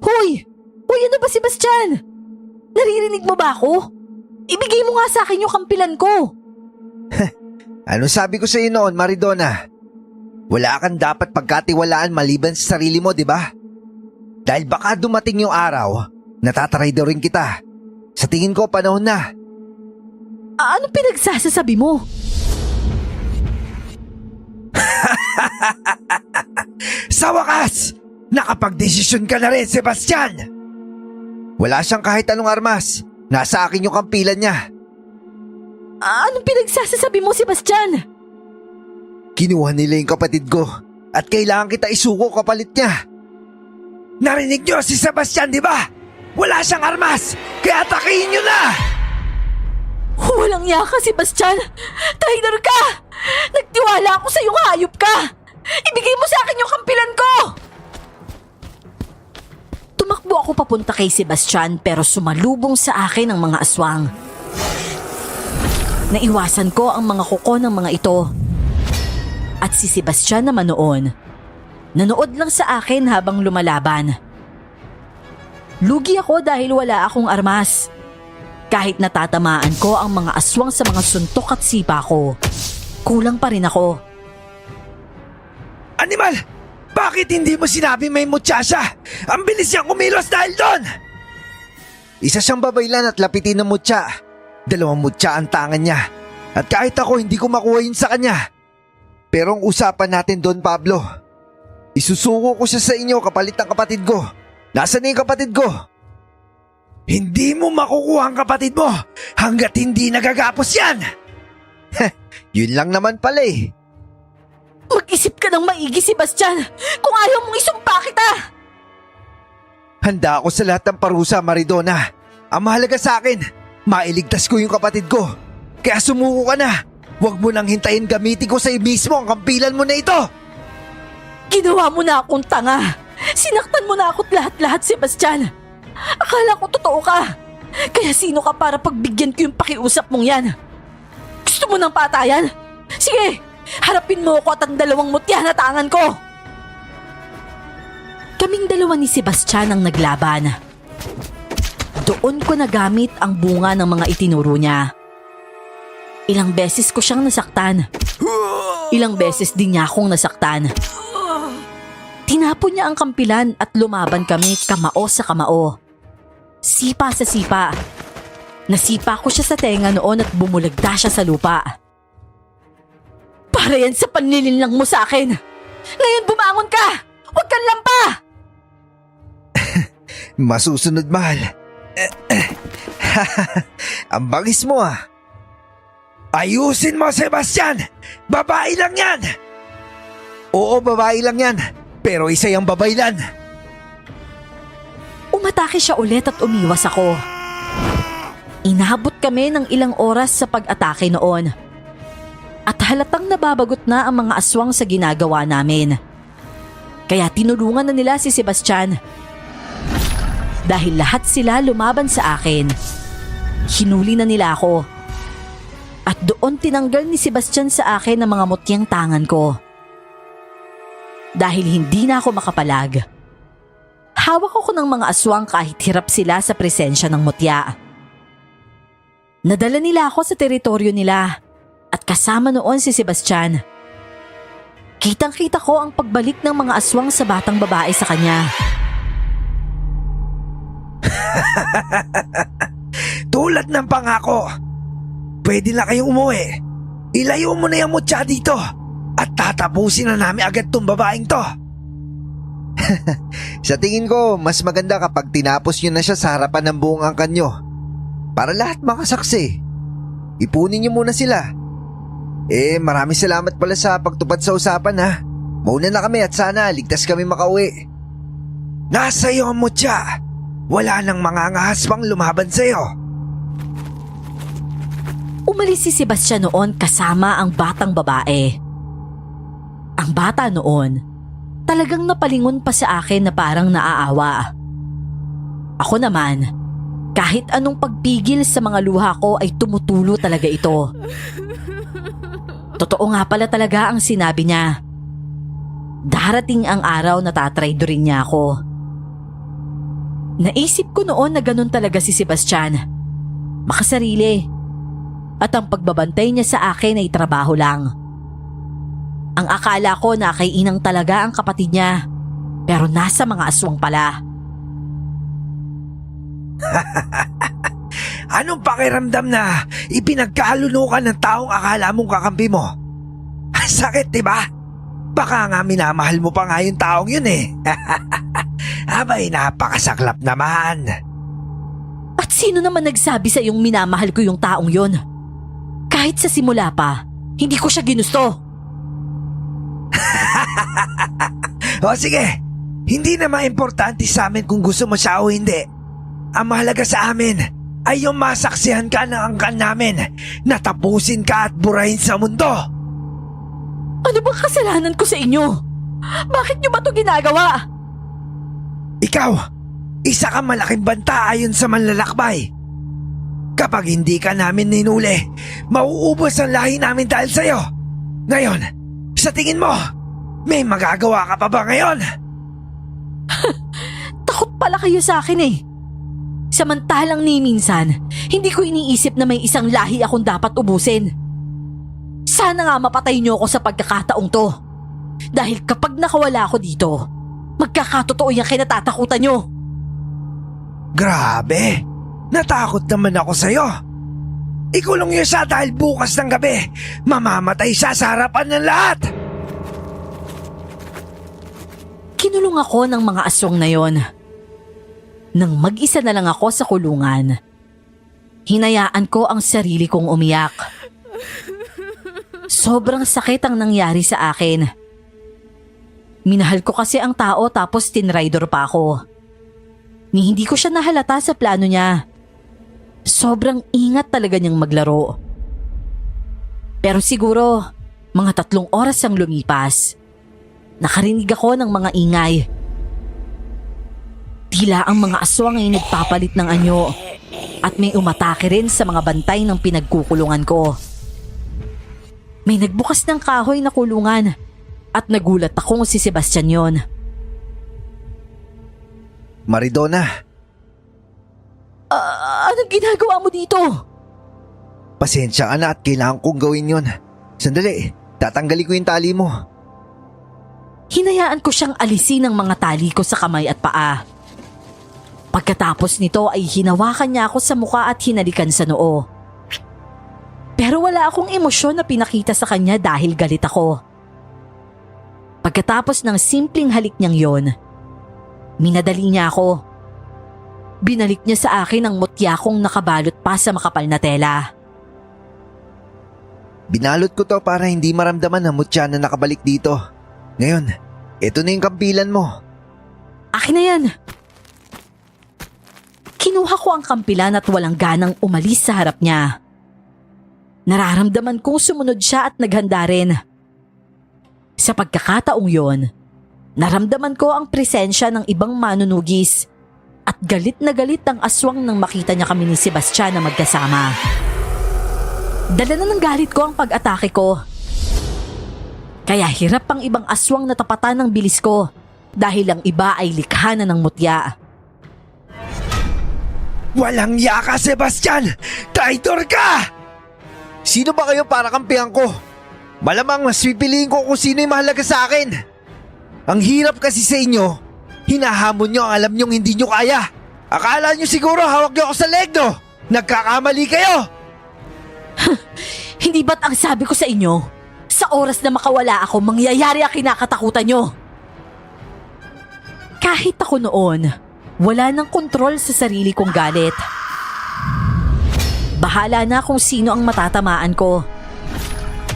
Hoy! Hoy, ano ba, Sebastian? Naririnig mo ba ako? Ibigay mo nga sa akin yung kampilan ko! Ano sabi ko sa iyo noon, Maridona? Wala kang dapat pagkatiwalaan maliban sa sarili mo, di ba? Dahil baka dumating yung araw, natatrader rin kita. Sa tingin ko, panahon na. Ano pinagsasasabi mo? Sa wakas, nakapagdesisyon ka na rin, Sebastian! Wala siyang kahit anong armas. Nasa akin yung kampilan niya. Anong pinagsasasabi mo, Sebastian? Kinuha nila yung kapatid ko at kailangan kita isuko kapalit niya. Narinig niyo si Sebastian, di ba? Wala siyang armas, kaya atakihin niyo na! Walang iya ka, Sebastian! Traitor ka! Nagtiwala ako sa iyong hayop ka! Ibigay mo sa akin yung kampilan ko! Tumakbo ako papunta kay Sebastian pero sumalubong sa akin ang mga aswang. Naiwasan ko ang mga kuko ng mga ito. At si Sebastian naman noon, nanood lang sa akin habang lumalaban. Lugi ako dahil wala akong armas. Kahit natatamaan ko ang mga aswang sa mga suntok at sipa ko, kulang pa rin ako. Animal! Bakit hindi mo sinabi may mutya siya? Ang bilis niyang kumilos dahil doon! Isa siyang babaylan at lapitin ng mutya. 2 mutya ang tangan niya. At kahit ako hindi ko makuha yun sa kanya. Pero ang usapan natin doon, Pablo, isusuko ko siya sa inyo kapalit ng kapatid ko. Nasaan na yung kapatid ko? Hindi mo makukuha ang kapatid mo hanggat hindi nagagapos yan! Yun lang naman pala eh. Mag-isip ka ng maigi, Sebastian! Kung ayaw mong isumpa kita! Handa ako sa lahat ng parusa, Maridona. Ang mahalaga sa akin, mailigtas ko yung kapatid ko. Kaya sumuko ka na. Huwag mo nang hintayin gamitin ko sa iyo mismo ang kampilan mo na ito. Ginawa mo na akong tanga. Sinaktan mo na ako't lahat-lahat, Sebastian. Akala ko totoo ka. Kaya sino ka para pagbigyan ko yung pakiusap mong yan? Gusto mo ng patayan? Sige, harapin mo ako at ang 2 mutya na tangan ko. Kaming 2 ni Sebastian ang naglaban. Doon ko nagamit ang bunga ng mga itinuro niya. Ilang beses ko siyang nasaktan. Ilang beses din niya akong nasaktan. Tinapon niya ang kampilan at lumaban kami kamao sa kamao. Sipa sa sipa. Nasipa ko siya sa tenga noon at bumulagta siya sa lupa. Para yan sa panlilinlang mo sa akin. Ngayon bumangon ka! Huwag kang lampa! Masusunod, mahal. Ang bangis mo ah. Ayusin mo, Sebastian! Babae lang yan! Oo, babae lang yan. Pero isa yung babaylan. Umatake siya ulit at umiwas ako. Inabot kami ng ilang oras sa pag-atake noon. At halatang nababagot na ang mga aswang sa ginagawa namin. Kaya tinulungan na nila si Sebastian. Dahil lahat sila lumaban sa akin, hinuli na nila ako. At doon tinanggal ni Sebastian sa akin ang mga mutyang tangan ko. Dahil hindi na ako makapalag, hawak ako ng mga aswang kahit hirap sila sa presensya ng mutya. Nadala nila ako sa teritoryo nila at kasama noon si Sebastian. Kitang-kita ko ang pagbalik ng mga aswang sa batang babae sa kanya. Tulad ng pangako, pwede na kayong umuwi. Ilayo mo na yung mutya dito at tatapusin na namin agad tong babaeng to. Sa tingin ko, mas maganda kapag tinapos nyo na siya sa harapan ng buong angkan nyo. Para lahat makasaksi. Ipunin nyo muna sila. Maraming salamat pala sa pagtupad sa usapan ha. Mauna na kami at sana ligtas kami makauwi. Nasa iyo ang mutya. Wala nang mga angahas pang lumaban sa'yo. Umalis si Sebastian noon kasama ang batang babae. Ang bata noon, talagang napalingon pa sa akin na parang naaawa. Ako naman, kahit anong pagpigil sa mga luha ko ay tumutulo talaga ito. Totoo nga pala talaga ang sinabi niya. Darating ang araw na tatraydorin niya ako. Naisip ko noon na ganun talaga si Sebastian. Makasarili. At ang pagbabantay niya sa akin ay trabaho lang. Ang akala ko na kay Inang talaga ang kapatid niya. Pero nasa mga aswang pala. Anong pakiramdam na ipinagkalunukan ng taong akala mong kakampi mo? Sakit, diba? Baka nga minamahal mo pa nga yung taong yun eh. Abay, napakasaklap naman. At sino naman nagsabi sa iyong minamahal ko yung taong yun? Kahit sa simula pa, hindi ko siya ginusto. O sige, hindi na importante sa amin kung gusto mo siya o hindi. Ang mahalaga sa amin ay yung masaksihan ka ng angkan namin na tapusin ka at burahin sa mundo. Ano bang kasalanan ko sa inyo? Bakit niyo ba ito ginagawa? Ikaw, isa kang malaking banta ayon sa manlalakbay. Kapag hindi ka namin ninuli, mauubos ang lahi namin dahil sa'yo. Ngayon, sa tingin mo, may magagawa ka pa ba ngayon? Takot pala kayo sa akin eh. Samantalang ni minsan, hindi ko iniisip na may isang lahi akong dapat ubusin. Sana nga mapatay niyo ako sa pagkakataong to. Dahil kapag nakawala ako dito, magkakatotoo yung kinatatakutan niyo. Grabe, natakot naman ako sa'yo. Ikulong niyo siya dahil bukas ng gabi, mamamatay siya sa harapan ng lahat. Kinulong ako ng mga aswang na yon. Nang mag-isa na lang ako sa kulungan, hinayaan ko ang sarili kong umiyak. Sobrang sakit ang nangyari sa akin. Minahal ko kasi ang tao tapos tinraidor pa ako. Ni hindi ko siya nahalata sa plano niya. Sobrang ingat talaga niyang maglaro. Pero siguro, mga 3 oras ang lumipas. Nakarinig ako ng mga ingay. Tila ang mga aswang ay nagpapalit ng anyo at may umatake rin sa mga bantay ng pinagkukulungan ko. May nagbukas ng kahoy na kulungan at nagulat akong si Sebastian yon. Anong ginagawa mo dito? Pasensya ka na at kailangan kong gawin yon. Sandali, tatanggalin ko yung tali mo. Hinayaan ko siyang alisin ang mga tali ko sa kamay at paa. Pagkatapos nito ay hinawakan niya ako sa muka at hinalikan sa noo. Pero wala akong emosyon na pinakita sa kanya dahil galit ako. Pagkatapos ng simpleng halik niyang yon, minadali niya ako. Binalik niya sa akin ang mutya kong nakabalot pa sa makapal na tela. Binalot ko to para hindi maramdaman ang mutya na nakabalik dito. Ngayon, ito na yung kampilan mo. Akin na yan! Kinuha ko ang kampilan at walang ganang umalis sa harap niya. Nararamdaman kong sumunod siya at naghanda rin. Sa pagkakataong yon, naramdaman ko ang presensya ng ibang manunugis at galit na galit ang aswang nang makita niya kami ni Sebastian na magkasama. Dala na ng galit ko ang pag-atake ko. Kaya hirap ang ibang aswang na tapatan ng bilis ko dahil ang iba ay likha na ng mutya. Walang yaka, Sebastian! Traitor ka! Sino ba kayo para kampihan ko? Malamang mas pipiliin ko kung sino yung mahalaga sa akin. Ang hirap kasi sa inyo. Hinahamon nyo ang alam nyong hindi nyo kaya. Akala nyo siguro hawak nyo ako sa leg, no? Nagkakamali kayo! Hindi ba't ang sabi ko sa inyo, sa oras na makawala ako, mangyayari ang kinakatakutan nyo? Kahit ako noon, wala nang kontrol sa sarili kong galit. Bahala na kung sino ang matatamaan ko.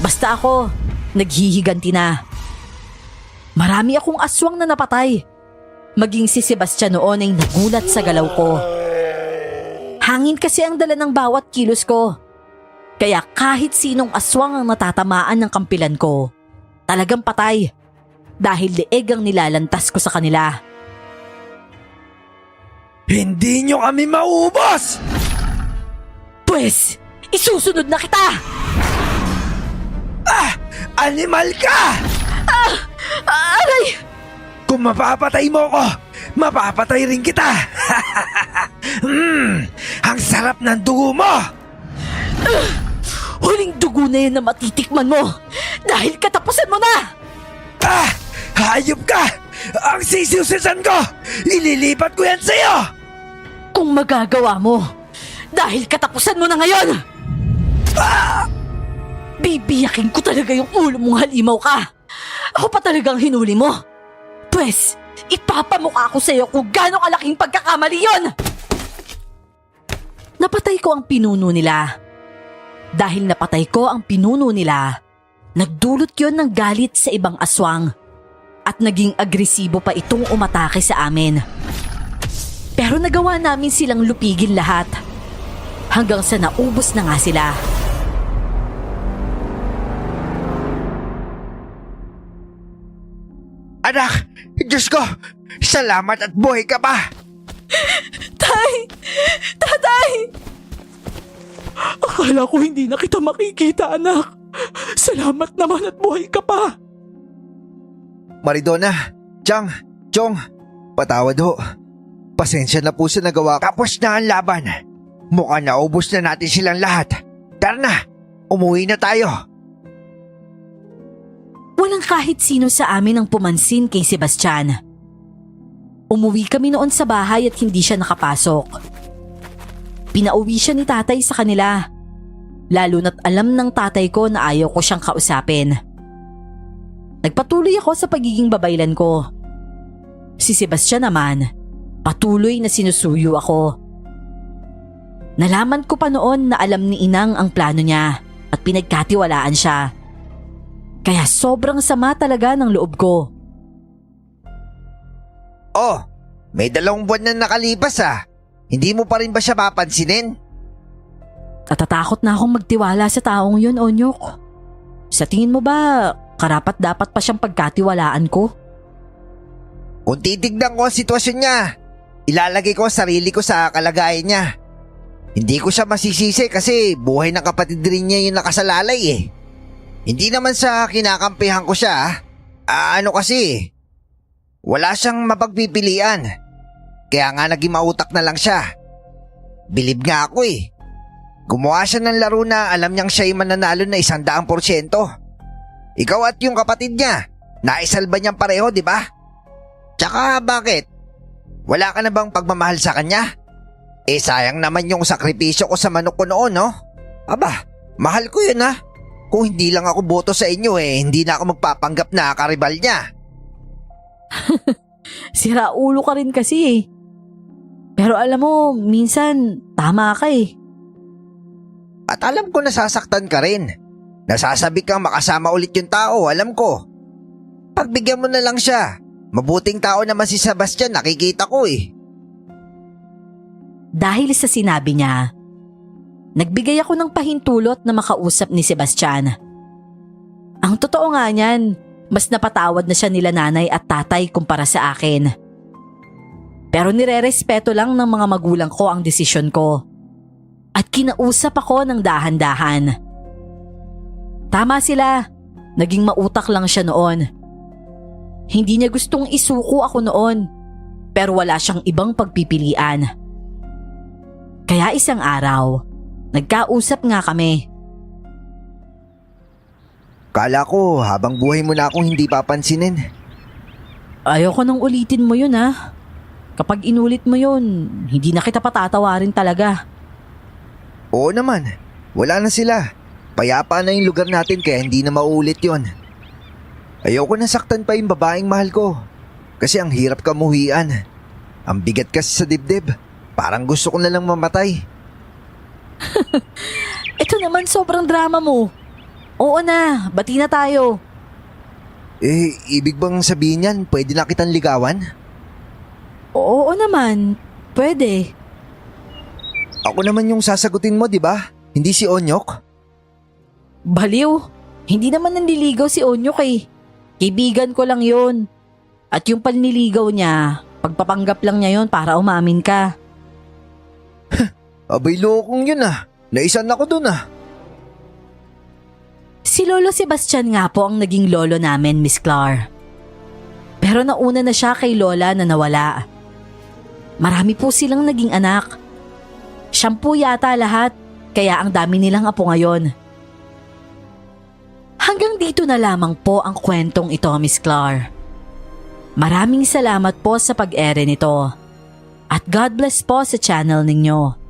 Basta ako, naghihiganti na. Marami akong aswang na napatay. Maging si Sebastian noon ay nagulat sa galaw ko. Hangin kasi ang dala ng bawat kilos ko. Kaya kahit sinong aswang ang natatamaan ng kampilan ko, talagang patay. Dahil leeg ang nilalantas ko sa kanila. Hindi nyo kami maubos! Pwes, isusunod na kita! Animal ka! Aray! Kung mapapatay mo ko, mapapatay rin kita! Ang sarap ng dugo mo! Huling dugo na yan na matitikman mo dahil katapusan mo na! Hayop ka! Ang sisiusisan ko! Ililipat ko yan sa'yo! Kung magagawa mo, dahil katapusan mo na ngayon! Bibiyakin ko talaga yung ulo mong halimaw ka! Ako pa talagang hinuli mo! Pwes, ipapamukha ko sa'yo kung gaano kalaking pagkakamali yon! Napatay ko ang pinuno nila. Dahil napatay ko ang pinuno nila, nagdulot yon ng galit sa ibang aswang at naging agresibo pa itong umatake sa amin. Pero nagawa namin silang lupigin lahat hanggang sa naubos na nga sila. Anak! Diyos ko! Salamat at buhay ka pa! Tay! Tatay! Akala ko hindi na kita makikita, anak. Salamat naman at buhay ka pa. Maridona, Chang, Chong, patawad ho. Pasensya na po sa nagawa. Tapos na ang laban. Mukhang naubos na natin silang lahat. Tara na, umuwi na tayo. Walang kahit sino sa amin ang pumansin kay Sebastian. Umuwi kami noon sa bahay at hindi siya nakapasok. Pinauwi siya ni tatay sa kanila. Lalo na't alam ng tatay ko na ayaw ko siyang kausapin. Nagpatuloy ako sa pagiging babaylan ko. Si Sebastian naman, patuloy na sinusuyo ako. Nalaman ko pa noon na alam ni Inang ang plano niya at pinagkatiwalaan siya. Kaya sobrang sama talaga ng loob ko. Oh, may 2 buwan na nakalipas ah. Hindi mo pa rin ba siya papansinin? Natatakot na akong magtiwala sa taong yun, Onyok. Sa tingin mo ba, karapat dapat pa siyang pagkatiwalaan ko? Kung titignan ko ang sitwasyon niya, ilalagay ko ang sarili ko sa kalagayan niya. Hindi ko siya masisisi kasi buhay ng kapatid rin niya yung nakasalalay eh. Hindi naman sa kinakampihan ko siya. Ano kasi, wala siyang mapagpipilian. Kaya nga naging mautak na lang siya. Bilib nga ako eh. Gumawa siya ng laro na alam niyang siya'y mananalo na 100%. Ikaw at yung kapatid niya, naisalba niyang pareho, di ba? Tsaka bakit? Wala ka na bang pagmamahal sa kanya? Eh sayang naman yung sakripisyo ko sa manok ko noon, no? Aba, mahal ko yun ha. Kung hindi lang ako boto sa inyo hindi na ako magpapanggap na karibal niya. Sira ulo ka rin kasi eh. Pero alam mo, minsan tama ka eh. At alam ko nasasaktan ka rin. Nasasabi kang makasama ulit yung tao, alam ko. Pagbigyan mo na lang siya. Mabuting tao naman si Sebastian, nakikita ko eh. Dahil sa sinabi niya, nagbigay ako ng pahintulot na makausap ni Sebastian. Ang totoo nga niyan, mas napatawad na siya nila nanay at tatay kumpara sa akin. Pero nirerespeto lang ng mga magulang ko ang desisyon ko. At kinausap ako ng dahan-dahan. Tama sila, naging mautak lang siya noon. Hindi niya gustong isuko ako noon, pero wala siyang ibang pagpipilian. Kaya isang araw, nagkausap nga kami. Kala ko habang buhay mo na akong hindi papansinin. Ayoko nang ulitin mo yun ha. Kapag inulit mo yun, hindi na kita patatawarin talaga. Oo naman, wala na sila. Payapa na yung lugar natin kaya hindi na mauulit yon. Ayoko na saktan pa yung babaeng mahal ko. Kasi ang hirap kamuhian. Ang bigat kasi sa dibdib. Parang gusto ko na lang mamatay. Ito naman sobrang drama mo. Oo na, bati na tayo. Ibig bang sabihin yan, pwede na kitang ligawan? Oo naman, pwede. Ako naman yung sasagutin mo, di ba? Hindi si Onyok? Baliw, hindi naman nanliligaw si Onyok eh. Kaibigan ko lang yun. At yung panliligaw niya, pagpapanggap lang niya yun para umamin ka. Abay lokong yun ah. Naisan ako dun ah. Si Lolo Sebastian nga po ang naging lolo namin, Miss Clar. Pero nauna na siya kay Lola na nawala. Marami po silang naging anak. Siyam po yata lahat, kaya ang dami nilang apo ngayon. Hanggang dito na lamang po ang kwentong ito, Miss Clar. Maraming salamat po sa pag-ere nito. At God bless po sa channel ninyo.